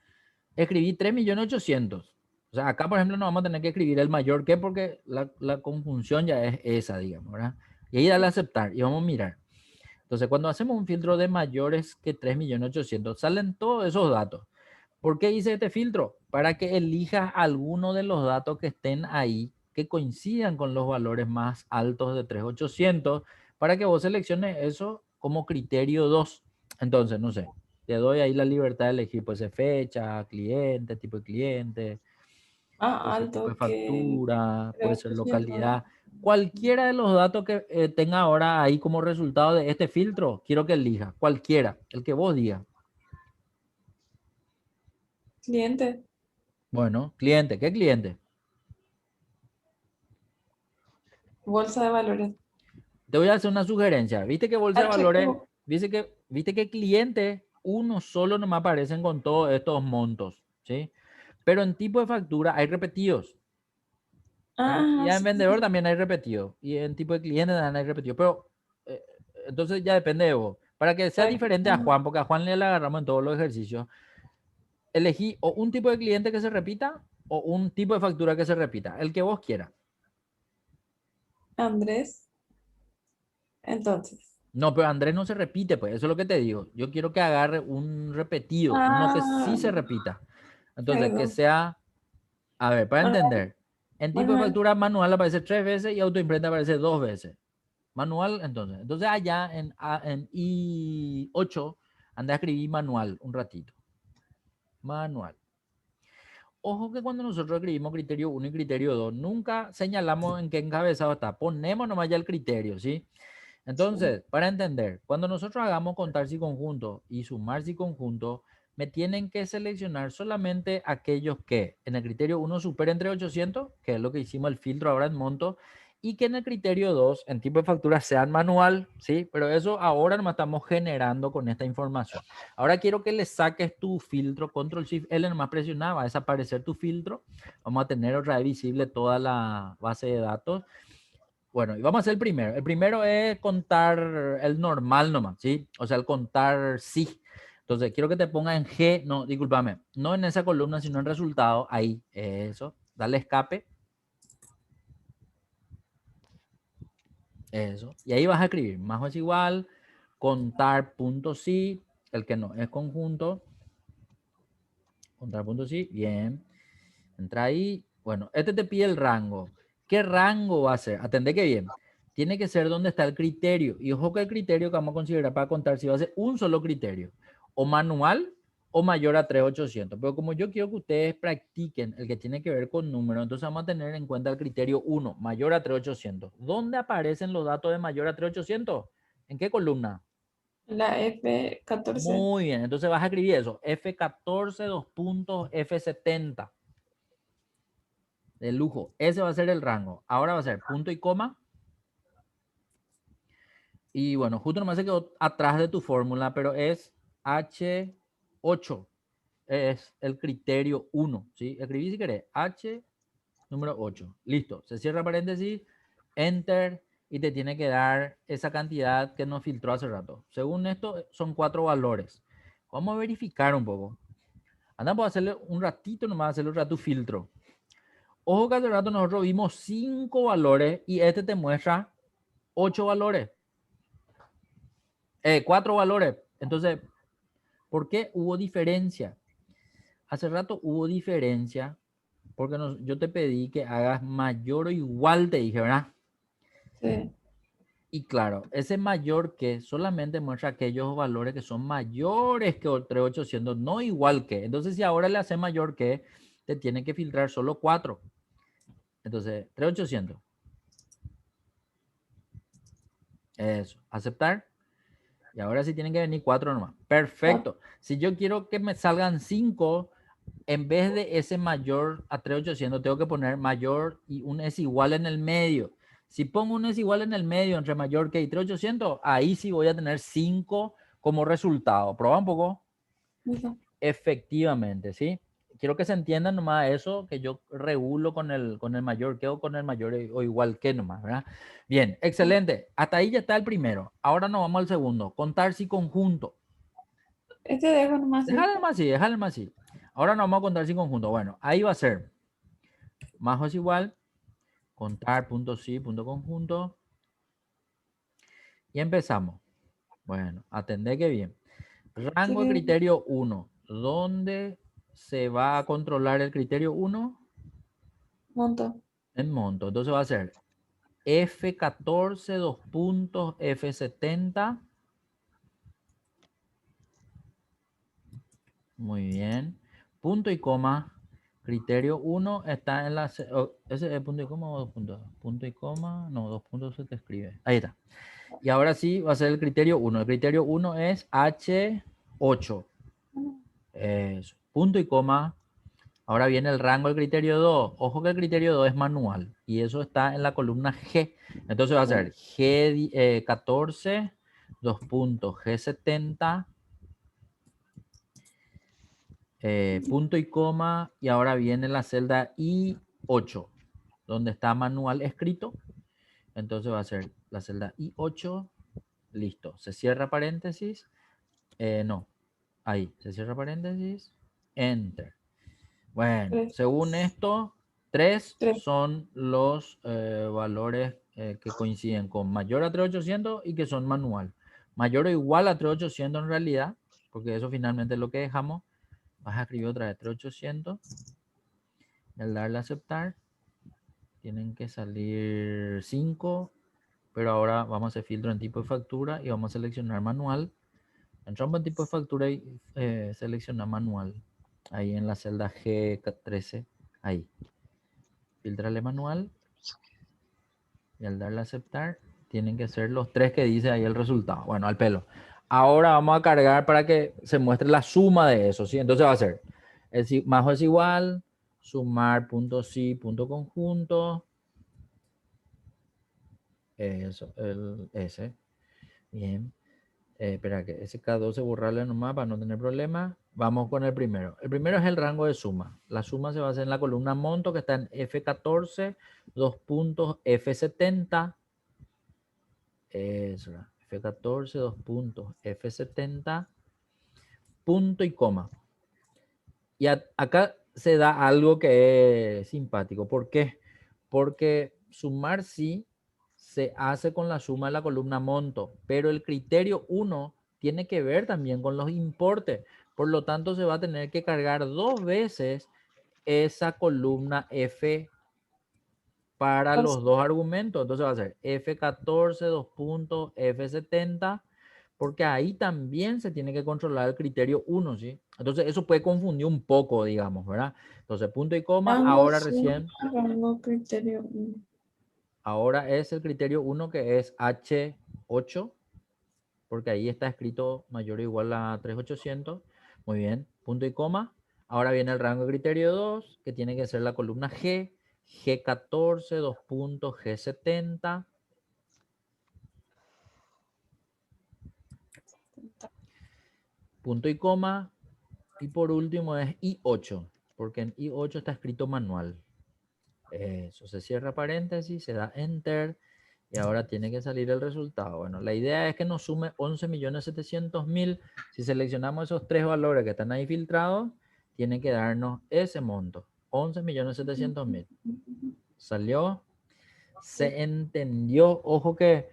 escribí 3.800.000. O sea, acá, por ejemplo, no vamos a tener que escribir el mayor que porque la conjunción ya es esa, digamos, ¿verdad? Y ahí dale a aceptar y vamos a mirar. Entonces, cuando hacemos un filtro de mayores que 3.800.000, salen todos esos datos. ¿Por qué hice este filtro? Para que elijas alguno de los datos que estén ahí, que coincidan con los valores más altos de 3.800, para que vos selecciones eso como criterio 2. Entonces, no sé, te doy ahí la libertad de elegir, puede ser fecha, cliente, tipo de cliente, Más puede ser tipo de alto que factura, puede ser 3.800. localidad. Cualquiera de los datos que tenga ahora ahí como resultado de este filtro, quiero que elija. Cualquiera, el que vos digas. Cliente. Bueno, cliente, ¿qué cliente? Bolsa de valores. Te voy a hacer una sugerencia. ¿Viste que bolsa de valores? HQ. ¿Viste que cliente, uno solo no me aparecen con todos estos montos? ¿Sí? Pero en tipo de factura hay repetidos. ¿Verdad? Y Ah, en sí, sí, vendedor sí. también hay repetido. Y en tipo de cliente también hay repetido. Pero eh, entonces ya depende de vos. Para que sea diferente a Ajá. Juan, porque a Juan le agarramos en todos los ejercicios, elegí o un tipo de cliente que se repita o un tipo de factura que se repita. El que vos quieras. Andrés. Entonces. No, pero Andrés no se repite, pues eso es lo que te digo. Yo quiero que agarre un repetido, uno que sí Ah, se repita. Entonces, que perdón. sea, a ver, para Manuel. entender, en tipo de Manuel. factura manual aparece 3 veces y autoimprenta aparece 2 veces. Manual, entonces allá en I8, anda a escribir manual un ratito. Manual. Ojo que cuando nosotros escribimos criterio 1 y criterio 2 nunca señalamos en qué encabezado está. Ponemos nomás ya el criterio, ¿sí? Sí. Entonces, para entender, cuando nosotros hagamos contar si conjunto y sumar si conjunto, me tienen que seleccionar solamente aquellos que en el criterio 1 superen 3.800, que es lo que hicimos el filtro ahora en monto, y que en el criterio 2, en tipo de factura, sean manual, ¿sí? Pero eso ahora nomás estamos generando con esta información. Ahora quiero que le saques tu filtro, Control Shift L nomás presionada, va a desaparecer tu filtro. Vamos a tener otra vez visible toda la base de datos. Bueno, y vamos a hacer el primero. El primero es contar el normal nomás, ¿sí? O sea, el contar sí. Entonces, quiero que te ponga en G, no, discúlpame, no en esa columna, sino en resultado, ahí, eso. Dale escape. Eso. Y ahí vas a escribir más o es igual, contar punto sí, el que no es conjunto. Contar punto sí, bien. Entra ahí. Bueno, este te pide el rango. ¿Qué rango va a ser? Atendé que bien. Tiene que ser donde está el criterio. Y ojo que el criterio que vamos a considerar para contar si va a ser un solo criterio. O manual o mayor a 3.800. Pero como yo quiero que ustedes practiquen el que tiene que ver con números, entonces vamos a tener en cuenta el criterio 1, mayor a 3.800. ¿Dónde aparecen los datos de mayor a 3.800? ¿En qué columna? La F14. Muy bien, entonces vas a escribir eso. F14, dos puntos, F70. De lujo. Ese va a ser el rango. Ahora va a ser punto y coma. Y bueno, justo nomás se quedó atrás de tu fórmula, pero es H8. Es el criterio 1. ¿Sí? Escribí si querés. H número 8. Listo. Se cierra paréntesis, enter, y te tiene que dar esa cantidad que nos filtró hace rato. Según esto, son 4 valores. Vamos a verificar un poco. Andamos a hacerle un ratito nomás, hacerle un rato filtro. Ojo que hace rato nosotros vimos 5 valores y este te muestra 8 valores. 4 valores. Entonces, ¿por qué hubo diferencia? Hace rato hubo diferencia porque yo te pedí que hagas mayor o igual, te dije, ¿verdad? Sí. Y claro, ese mayor que solamente muestra aquellos valores que son mayores que 3.800, no igual que. Entonces, si ahora le hace mayor que, te tiene que filtrar solo 4. Entonces, 3.800. Eso, aceptar. Y ahora sí tienen que venir 4 nomás. Perfecto. Si yo quiero que me salgan 5, en vez de ese mayor a 3.800, tengo que poner mayor y un es igual en el medio. Si pongo un es igual en el medio entre mayor que y 3.800, ahí sí voy a tener 5 como resultado. Prueba un poco. Listo. Efectivamente, ¿sí? Quiero que se entiendan nomás eso, que yo regulo con el mayor que o con el mayor o igual que nomás, ¿verdad? Bien, excelente. Hasta ahí ya está el primero. Ahora nos vamos al segundo. Contar si conjunto. Este dejo nomás. Sí. Déjale más así, déjale más así. Ahora nos vamos a contar si conjunto. Bueno, ahí va a ser más o es igual, contar punto sí, punto conjunto. Y empezamos. Bueno, atendé que bien. Rango de Sí, criterio 1. ¿Dónde se va a controlar el criterio 1? monto. En monto. Entonces va a ser F14, dos puntos, F70. Muy bien. Punto y coma. Criterio 1 está en la... ¿Ese es punto y coma o dos puntos? Punto y coma. No, dos puntos se te escribe. Ahí está. Y ahora sí va a ser el criterio 1. El criterio 1 es H8. Eso. Punto y coma. Ahora viene el rango del criterio 2. Ojo que el criterio 2 es manual. Y eso está en la columna G. Entonces va a ser G14, dos puntos, G70, punto y coma. Y ahora viene la celda I8, donde está manual escrito. Entonces va a ser la celda I8. Listo. Se cierra paréntesis. No. Ahí. Se cierra paréntesis. Enter. Bueno, Tres. según esto, 3 Tres. son los valores que coinciden con mayor a 3.800 y que son manual. Mayor o igual a 3.800 en realidad, porque eso finalmente es lo que dejamos. Vas a escribir otra vez 3.800. Y al darle a aceptar, tienen que salir 5, pero ahora vamos a hacer filtro en tipo de factura y vamos a seleccionar manual. Entramos en tipo de factura y seleccionar manual. Ahí en la celda G13, ahí. Filtrale manual y al darle a aceptar tienen que ser los 3 que dice ahí el resultado. Bueno, al pelo. Ahora vamos a cargar para que se muestre la suma de eso, ¿sí? Entonces va a ser más o es igual, sumar punto sí, punto conjunto. Eso, el S. Bien. Espera que ese K12 borrarle nomás para no tener problema. Vamos con el primero. El primero es el rango de suma. La suma se va a hacer en la columna monto que está en F14, dos puntos F70. Eso, F14, dos puntos F70, punto y coma. Y acá se da algo que es simpático. ¿Por qué? Porque sumar sí se hace con la suma de la columna monto, pero el criterio 1 tiene que ver también con los importes. Por lo tanto, se va a tener que cargar dos veces esa columna F para los dos argumentos. Entonces va a ser F14, dos puntos, F70, porque ahí también se tiene que controlar el criterio 1, ¿sí? Entonces eso puede confundir un poco, digamos, ¿verdad? Entonces punto y coma, ahora recién, Rango criterio 1. ahora es el criterio 1 que es H8, porque ahí está escrito mayor o igual a 3800. Muy bien, punto y coma. Ahora viene el rango de criterio 2, que tiene que ser la columna G, G14, dos puntos, G70. Punto y coma. Y por último es I8, porque en I8 está escrito manual. Eso, se cierra paréntesis, se da enter y ahora tiene que salir el resultado. Bueno, la idea es que nos sume 11.700.000. Si seleccionamos esos tres valores que están ahí filtrados, tiene que darnos ese monto, 11.700.000. Salió, se entendió. Ojo que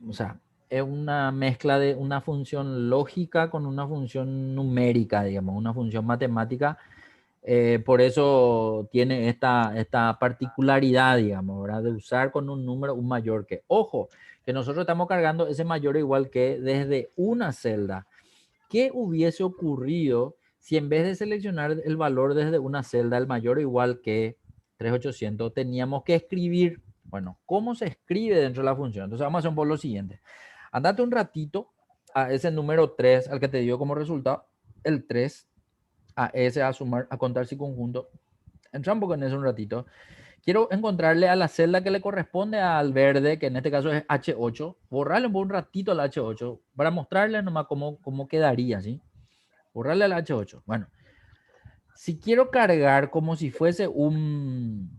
o sea, es una mezcla de una función lógica con una función numérica, digamos, una función matemática. Por eso tiene esta particularidad, digamos, ¿verdad? De usar con un número un mayor que. Ojo, que nosotros estamos cargando ese mayor igual que desde una celda. ¿Qué hubiese ocurrido si en vez de seleccionar el valor desde una celda, el mayor o igual que 3800, teníamos que escribir, bueno, ¿cómo se escribe dentro de la función? Entonces vamos a hacer un poco lo siguiente. Andate un ratito a ese número 3 al que te dio como resultado, el 3, a ese, a sumar, a contar si conjunto. Entra un poco en eso un ratito. Quiero encontrarle a la celda que le corresponde al verde, que en este caso es H8, borrarle un ratito al H8 para mostrarle nomás cómo quedaría, ¿sí? Borrarle al H8. Bueno, si quiero cargar como si fuese un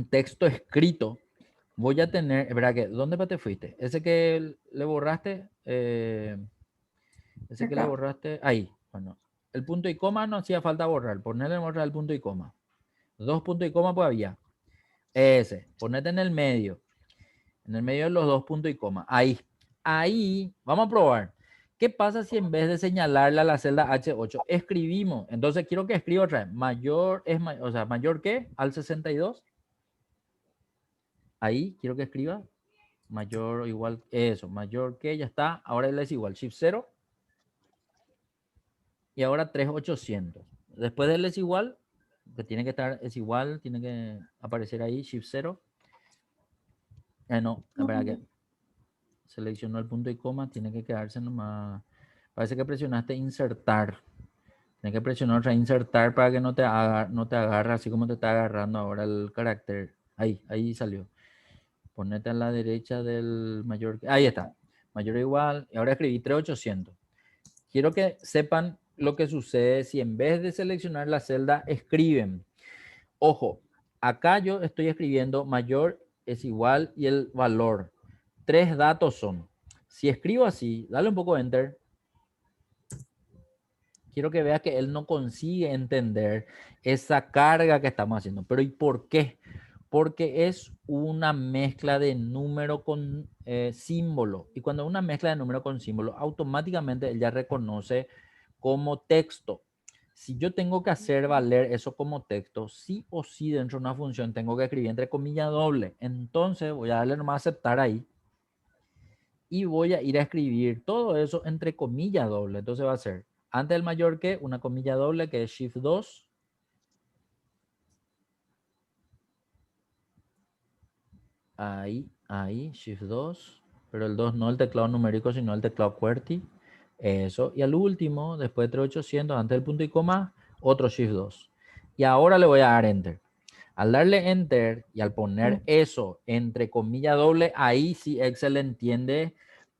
texto escrito, voy a tener, espera, que, ¿dónde te fuiste? Ese que le borraste, ese que le Acá. borraste, ahí. Bueno, el punto y coma no hacía falta borrar, ponerle borrar el punto y coma. Dos puntos y coma pues había. Ese, ponete en el medio de los dos puntos y coma. Ahí, vamos a probar. ¿Qué pasa si en vez de señalarle a la celda H8, escribimos? Entonces quiero que escriba otra vez. Mayor es, o sea, mayor que al 62. Ahí quiero que escriba. Mayor o igual, eso, mayor que, ya está. Ahora él es igual, shift 0. Y ahora 3800. Después de él es igual, que tiene que estar, es igual, tiene que aparecer ahí, shift 0. No, espera que seleccionó el punto y coma, tiene que quedarse nomás. Parece que presionaste insertar. Tienes que presionar otra insertar para que no te agarre así como te está agarrando ahora el carácter. Ahí salió. Ponete a la derecha del mayor. Ahí está. Mayor o igual. Y ahora escribí 3800. Quiero que sepan lo que sucede si en vez de seleccionar la celda escriben. Ojo, acá yo estoy escribiendo mayor es igual y el valor. Tres datos son. Si escribo así, dale un poco enter. Quiero que vea que él no consigue entender esa carga que estamos haciendo. Pero ¿y por qué? Porque es una mezcla de número con símbolo. Y cuando una mezcla de número con símbolo, automáticamente él ya reconoce como texto. Si yo tengo que hacer valer eso como texto, sí o sí dentro de una función tengo que escribir entre comillas doble. Entonces voy a darle nomás a aceptar ahí. Y voy a ir a escribir todo eso entre comillas doble. Entonces va a ser antes del mayor que, una comilla doble que es shift 2. Ahí, shift 2. pero el 2 no el teclado numérico, sino el teclado QWERTY. Eso. Y al último, después de 3800, antes del punto y coma, otro Shift 2. Y ahora le voy a dar Enter. Al darle Enter y al poner eso entre comilla doble, ahí sí Excel entiende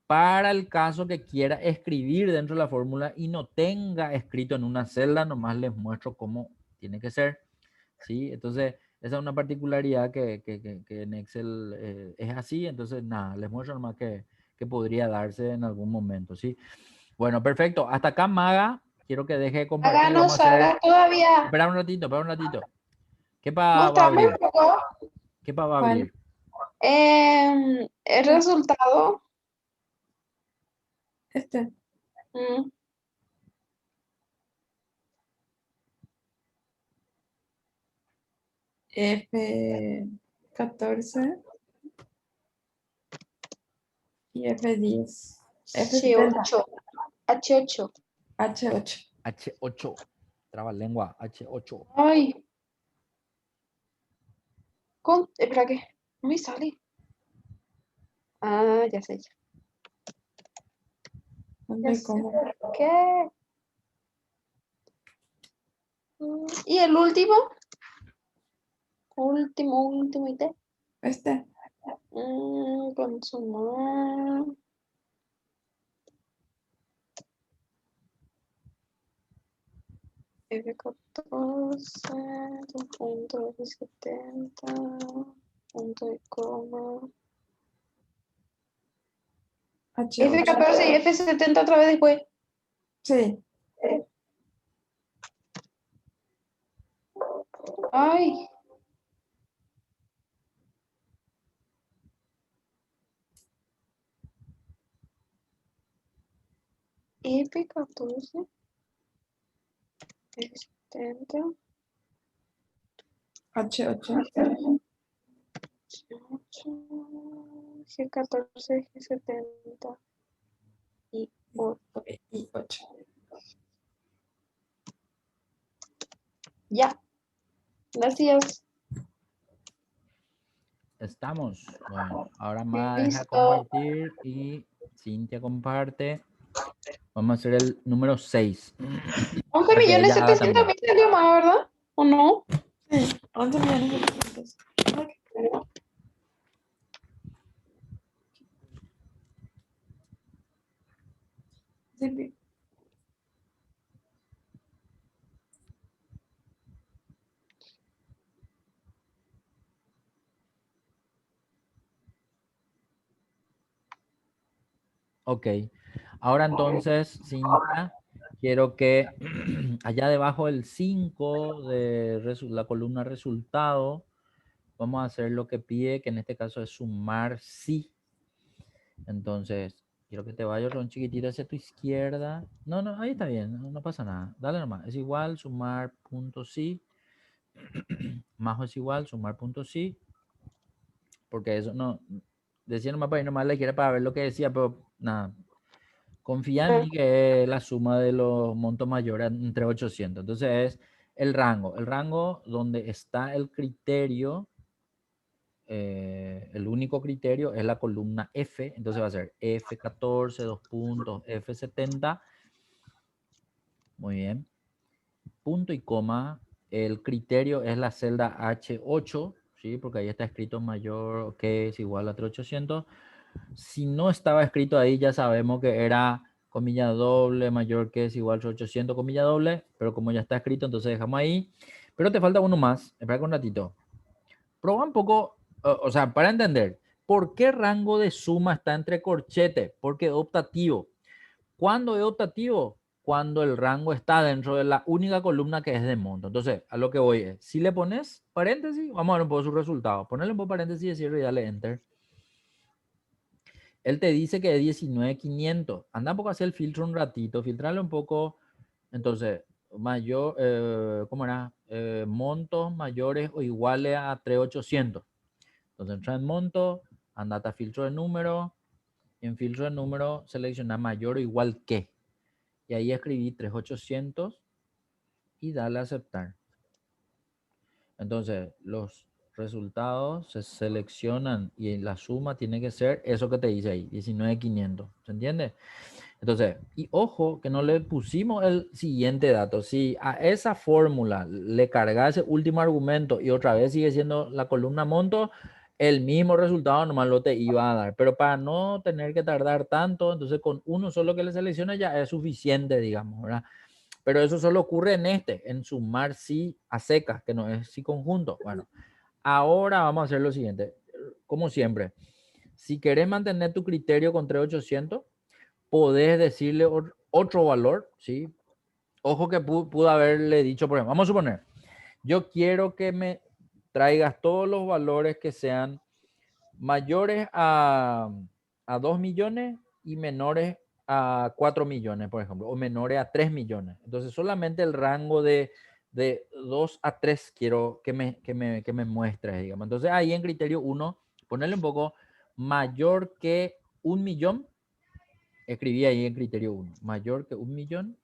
para el caso que quiera escribir dentro de la fórmula y no tenga escrito en una celda, nomás les muestro cómo tiene que ser. ¿Sí? Entonces, esa es una particularidad que en Excel es así. Entonces, nada, les muestro nomás que podría darse en algún momento. ¿Sí? Bueno, perfecto. Hasta acá, Maga. Quiero que deje de compartir. Haga no Vamos a hacer... haga todavía. Espera un ratito, espera un ratito. ¿Qué va a Mostrame un abrir? poco ¿Qué va a ¿Cuál? abrir? el resultado. Este. Mm, F14 y F10. F70. H8. H8. H8. H8. Trabalengua. H8. Ay. Espera que. No me sale. Ah, ya sé. Ya ¿Dónde sé cómo? por qué. ¿Y el último? Último IT. Este. Consumar. F14, punto F70, punto y coma. H8. F14 y F70 otra vez después. Sí. Ay. F14, F70, H8. G14, G70 y 8. Y 8. Ya. Gracias. Estamos. Bueno, ahora más deja Listo. compartir y Cintia comparte. Vamos a hacer el número 6. 11 millones 700 mil salió más, ¿verdad? ¿O no? Sí. 11 millones de pesos. Sí. Ok. Ahora entonces, Cintia, quiero que allá debajo del 5 de la columna resultado, vamos a hacer lo que pide, que en este caso es sumar sí. Entonces, quiero que te vayas un chiquitito hacia tu izquierda. No, no, ahí está bien, no pasa nada. Dale nomás. Es igual, sumar punto sí. Más o es igual, sumar punto sí. Porque eso no, decía nomás para ir nomás la izquierda para ver lo que decía, pero nada. Confía en mí que es la suma de los montos mayores entre 800. Entonces es el rango. El rango donde está el criterio, el único criterio es la columna F. Entonces va a ser F14, dos puntos, F70. Muy bien. Punto y coma. El criterio es la celda H8, ¿sí? Porque ahí está escrito mayor que es igual a 3800. Si no estaba escrito ahí, ya sabemos que era comilla doble mayor que es igual a 800 comilla doble, pero como ya está escrito, entonces dejamos ahí. Pero te falta uno más. Espera un ratito. Proba un poco, o sea, para entender, ¿por qué rango de suma está entre corchetes? Porque es optativo. ¿Cuándo es optativo? Cuando el rango está dentro de la única columna que es de monto. Entonces, a lo que voy es, si le pones paréntesis, vamos a ver un poco su resultado. Ponerle un poco paréntesis y cierre y dale enter. Él te dice que es 19,500. Anda un poco hacia el filtro un ratito, filtrarle un poco. Entonces, mayor, ¿cómo era? Montos mayores o iguales a 3,800. Entonces, entra en monto, andate a filtro de número. Y en filtro de número, selecciona mayor o igual que. Y ahí escribí 3,800 y dale a aceptar. Entonces, los resultados se seleccionan y la suma tiene que ser eso que te dice ahí, 19.500. ¿Se entiende? Entonces, y ojo que no le pusimos el siguiente dato. Si a esa fórmula le cargas ese último argumento y otra vez sigue siendo la columna monto, el mismo resultado nomás lo te iba a dar. Pero para no tener que tardar tanto, entonces con uno solo que le seleccione ya es suficiente, digamos, ¿verdad? Pero eso solo ocurre en sumar sí a secas, que no es sí conjunto. Bueno, ahora vamos a hacer lo siguiente. Como siempre, si querés mantener tu criterio con 3800, podés decirle otro valor, ¿sí? Ojo que pudo haberle dicho, por ejemplo, vamos a suponer, yo quiero que me traigas todos los valores que sean mayores a 2 millones y menores a 4 millones, por ejemplo, o menores a 3 millones. Entonces, solamente el rango de 2 a 3 quiero que me muestres, digamos. Entonces, ahí en criterio 1, ponerle un poco mayor que 1 millón. Escribí ahí en criterio 1, mayor que 1 millón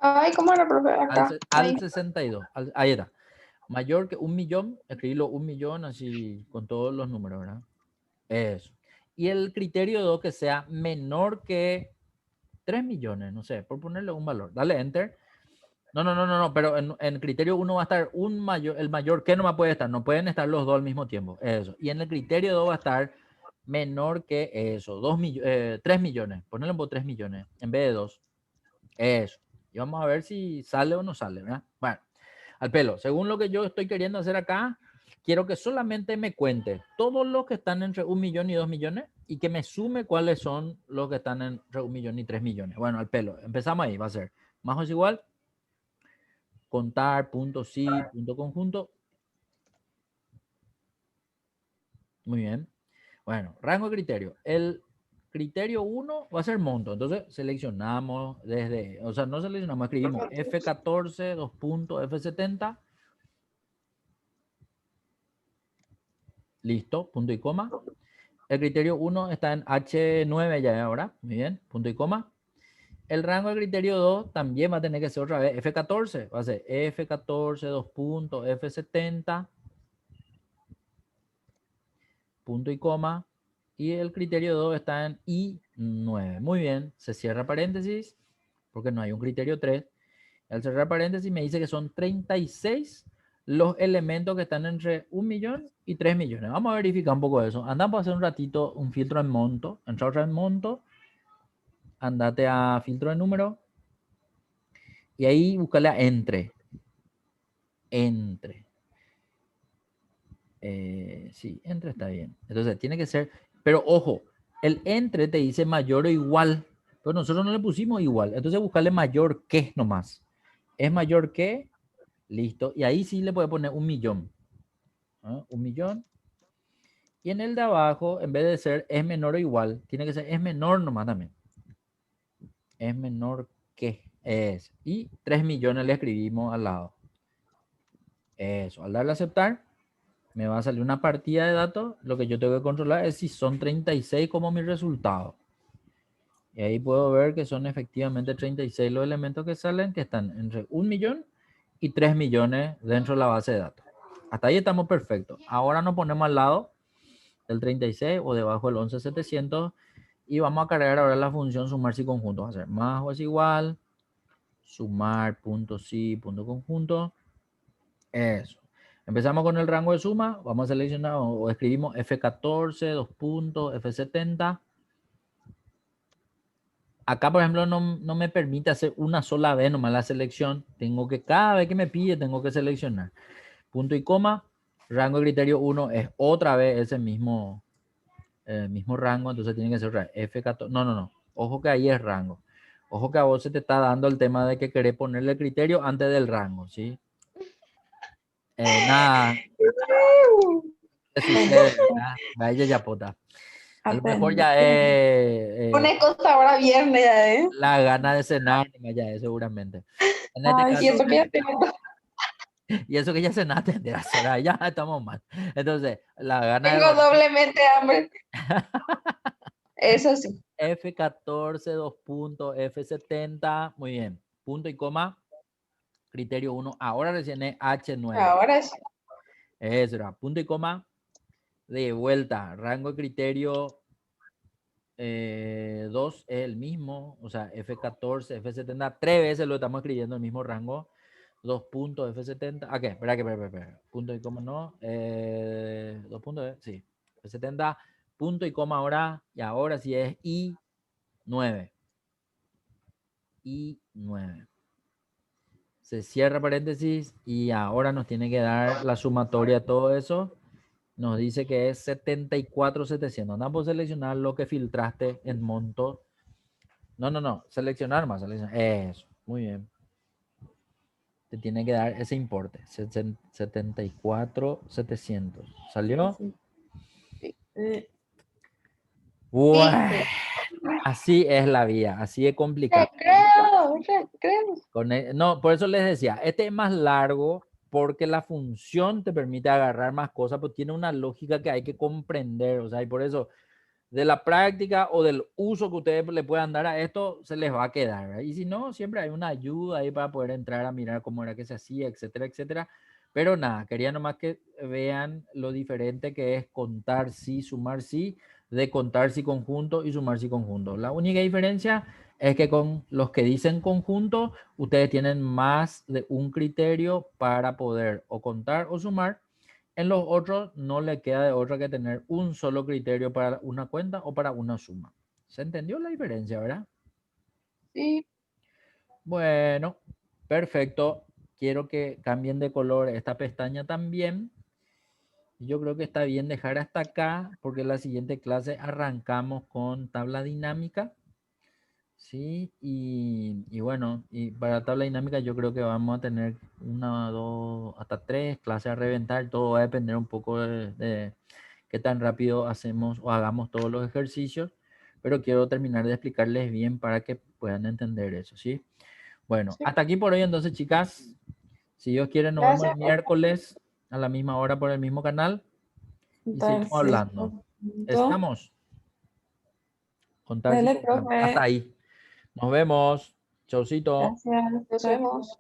Ay, ¿cómo era, profe? al, Acá. al Ahí. 62. Ahí está. Mayor que 1 millón, escribirlo 1 millón así con todos los números, ¿verdad? Eso. Y el criterio 2 que sea menor que 3 millones, no sé, por ponerle un valor. Dale enter. No, pero en criterio 1 va a estar el mayor que no me puede estar, no pueden estar los dos al mismo tiempo. Eso. Y en el criterio 2 va a estar menor que eso, 3 millones. Ponle por 3 millones en vez de 2. Eso. Y vamos a ver si sale o no sale, ¿verdad? Bueno, al pelo. Según lo que yo estoy queriendo hacer acá, quiero que solamente me cuente todos los que están entre 1 millón y 2 millones y que me sume cuáles son los que están entre 1 millón y 3 millones. Bueno, al pelo. Empezamos ahí. Va a ser más o es igual. Contar, punto sí, punto conjunto. Muy bien. Bueno, rango de criterio. El criterio 1 va a ser monto. Entonces seleccionamos o sea, no seleccionamos, escribimos F14, 2 puntos, F70. Listo, punto y coma. El criterio 1 está en H9 ya ahora. Muy bien, punto y coma. El rango de criterio 2 también va a tener que ser otra vez F14. Va a ser F14, 2 puntos, F70. Punto y coma. Y el criterio 2 está en I9. Muy bien, se cierra paréntesis porque no hay un criterio 3. Al cerrar paréntesis me dice que son 36 los elementos que están entre 1 millón y 3 millones. Vamos a verificar un poco eso. Andamos a hacer un ratito un filtro en monto. Entra otra en monto. Andate a filtro de número. Y ahí búscale a entre. Entre. Sí, entre está bien. Entonces tiene que ser, pero ojo, el entre te dice mayor o igual, pero nosotros no le pusimos igual. Entonces buscarle mayor que nomás. Es mayor que, listo. Y ahí sí le puede poner 1 millón. ¿Ah? 1 millón. Y en el de abajo, en vez de ser es menor o igual, tiene que ser es menor nomás también. Es menor que es. Y 3 millones le escribimos al lado. Eso, al darle a aceptar, me va a salir una partida de datos. Lo que yo tengo que controlar es si son 36 como mi resultado. Y ahí puedo ver que son efectivamente 36 los elementos que salen, que están entre 1 millón y 3 millones dentro de la base de datos. Hasta ahí estamos perfectos. Ahora nos ponemos al lado del 36 o debajo del 11700 y vamos a cargar ahora la función sumar si conjunto. Va a ser más o es igual, sumar punto si punto conjunto. Eso. Empezamos con el rango de suma. Vamos a seleccionar o escribimos F14, 2 puntos, F70. Acá, por ejemplo, no me permite hacer una sola vez nomás la selección. Tengo que, cada vez que me pide, tengo que seleccionar. Punto y coma. Rango de criterio 1 es otra vez ese mismo rango. Entonces tiene que ser otra vez F14. No. Ojo que ahí es rango. Ojo que a vos se te está dando el tema de que querés ponerle el criterio antes del rango, ¿sí? Nada, ¿qué sucede? Vaya ya puta. A lo mejor ya es Una cosa ahora viernes ya, ¿eh? la gana de cenar, ya es seguramente. En este Ay, Y caso, eso que ya tengo, y eso que ya cenaste, de las horas, ya estamos mal. Entonces, la gana de tengo dormir, doblemente hambre. Eso sí. F14, 2 puntos, F70, muy bien. Punto y coma, criterio 1, ahora recién es H9. Ahora sí. Eso era, punto y coma, de vuelta, rango de criterio 2 es el mismo, o sea, F14, F70, 3 veces lo estamos escribiendo en el mismo rango, 2 puntos, F70, ¿a qué? Espera, punto y coma no, 2 puntos, sí, F70, punto y coma ahora, y ahora sí es I9. I9. Se cierra paréntesis y ahora nos tiene que dar la sumatoria de todo eso. Nos dice que es 74,700. Andamos por seleccionar lo que filtraste en monto. No. Seleccionar más. Eso. Muy bien. Te tiene que dar ese importe. 74,700. ¿Salió? Sí. Bueno, Viste. así es la vida. Así es complicado. Recreo. No, por eso les decía, este es más largo porque la función te permite agarrar más cosas, pero tiene una lógica que hay que comprender, o sea, y por eso de la práctica o del uso que ustedes le puedan dar a esto, se les va a quedar, ¿verdad? Y si no, siempre hay una ayuda ahí para poder entrar a mirar cómo era que se hacía, etcétera, etcétera. Pero nada, quería nomás que vean lo diferente que es contar sí, sumar sí, de contar sí conjunto y sumar sí conjunto. La única diferencia es que con los que dicen conjunto, ustedes tienen más de un criterio para poder o contar o sumar. En los otros no le queda de otra que tener un solo criterio para una cuenta o para una suma. ¿Se entendió la diferencia, verdad? Sí. Bueno, perfecto. Quiero que cambien de color esta pestaña también. Yo creo que está bien dejar hasta acá porque en la siguiente clase arrancamos con tabla dinámica. Sí, y bueno, y para tabla dinámica yo creo que vamos a tener una, dos, hasta 3 clases a reventar. Todo va a depender un poco de qué tan rápido hacemos o hagamos todos los ejercicios, pero quiero terminar de explicarles bien para que puedan entender eso, ¿sí? Bueno, Sí. hasta aquí por hoy entonces, chicas. Si Dios quiere, nos vemos Gracias. el miércoles a la misma hora por el mismo canal y seguimos Entonces, hablando. ¿Estamos? Contar si dale, hasta profe. ahí. Nos vemos. Chaucito. Gracias. Nos Chao. vemos.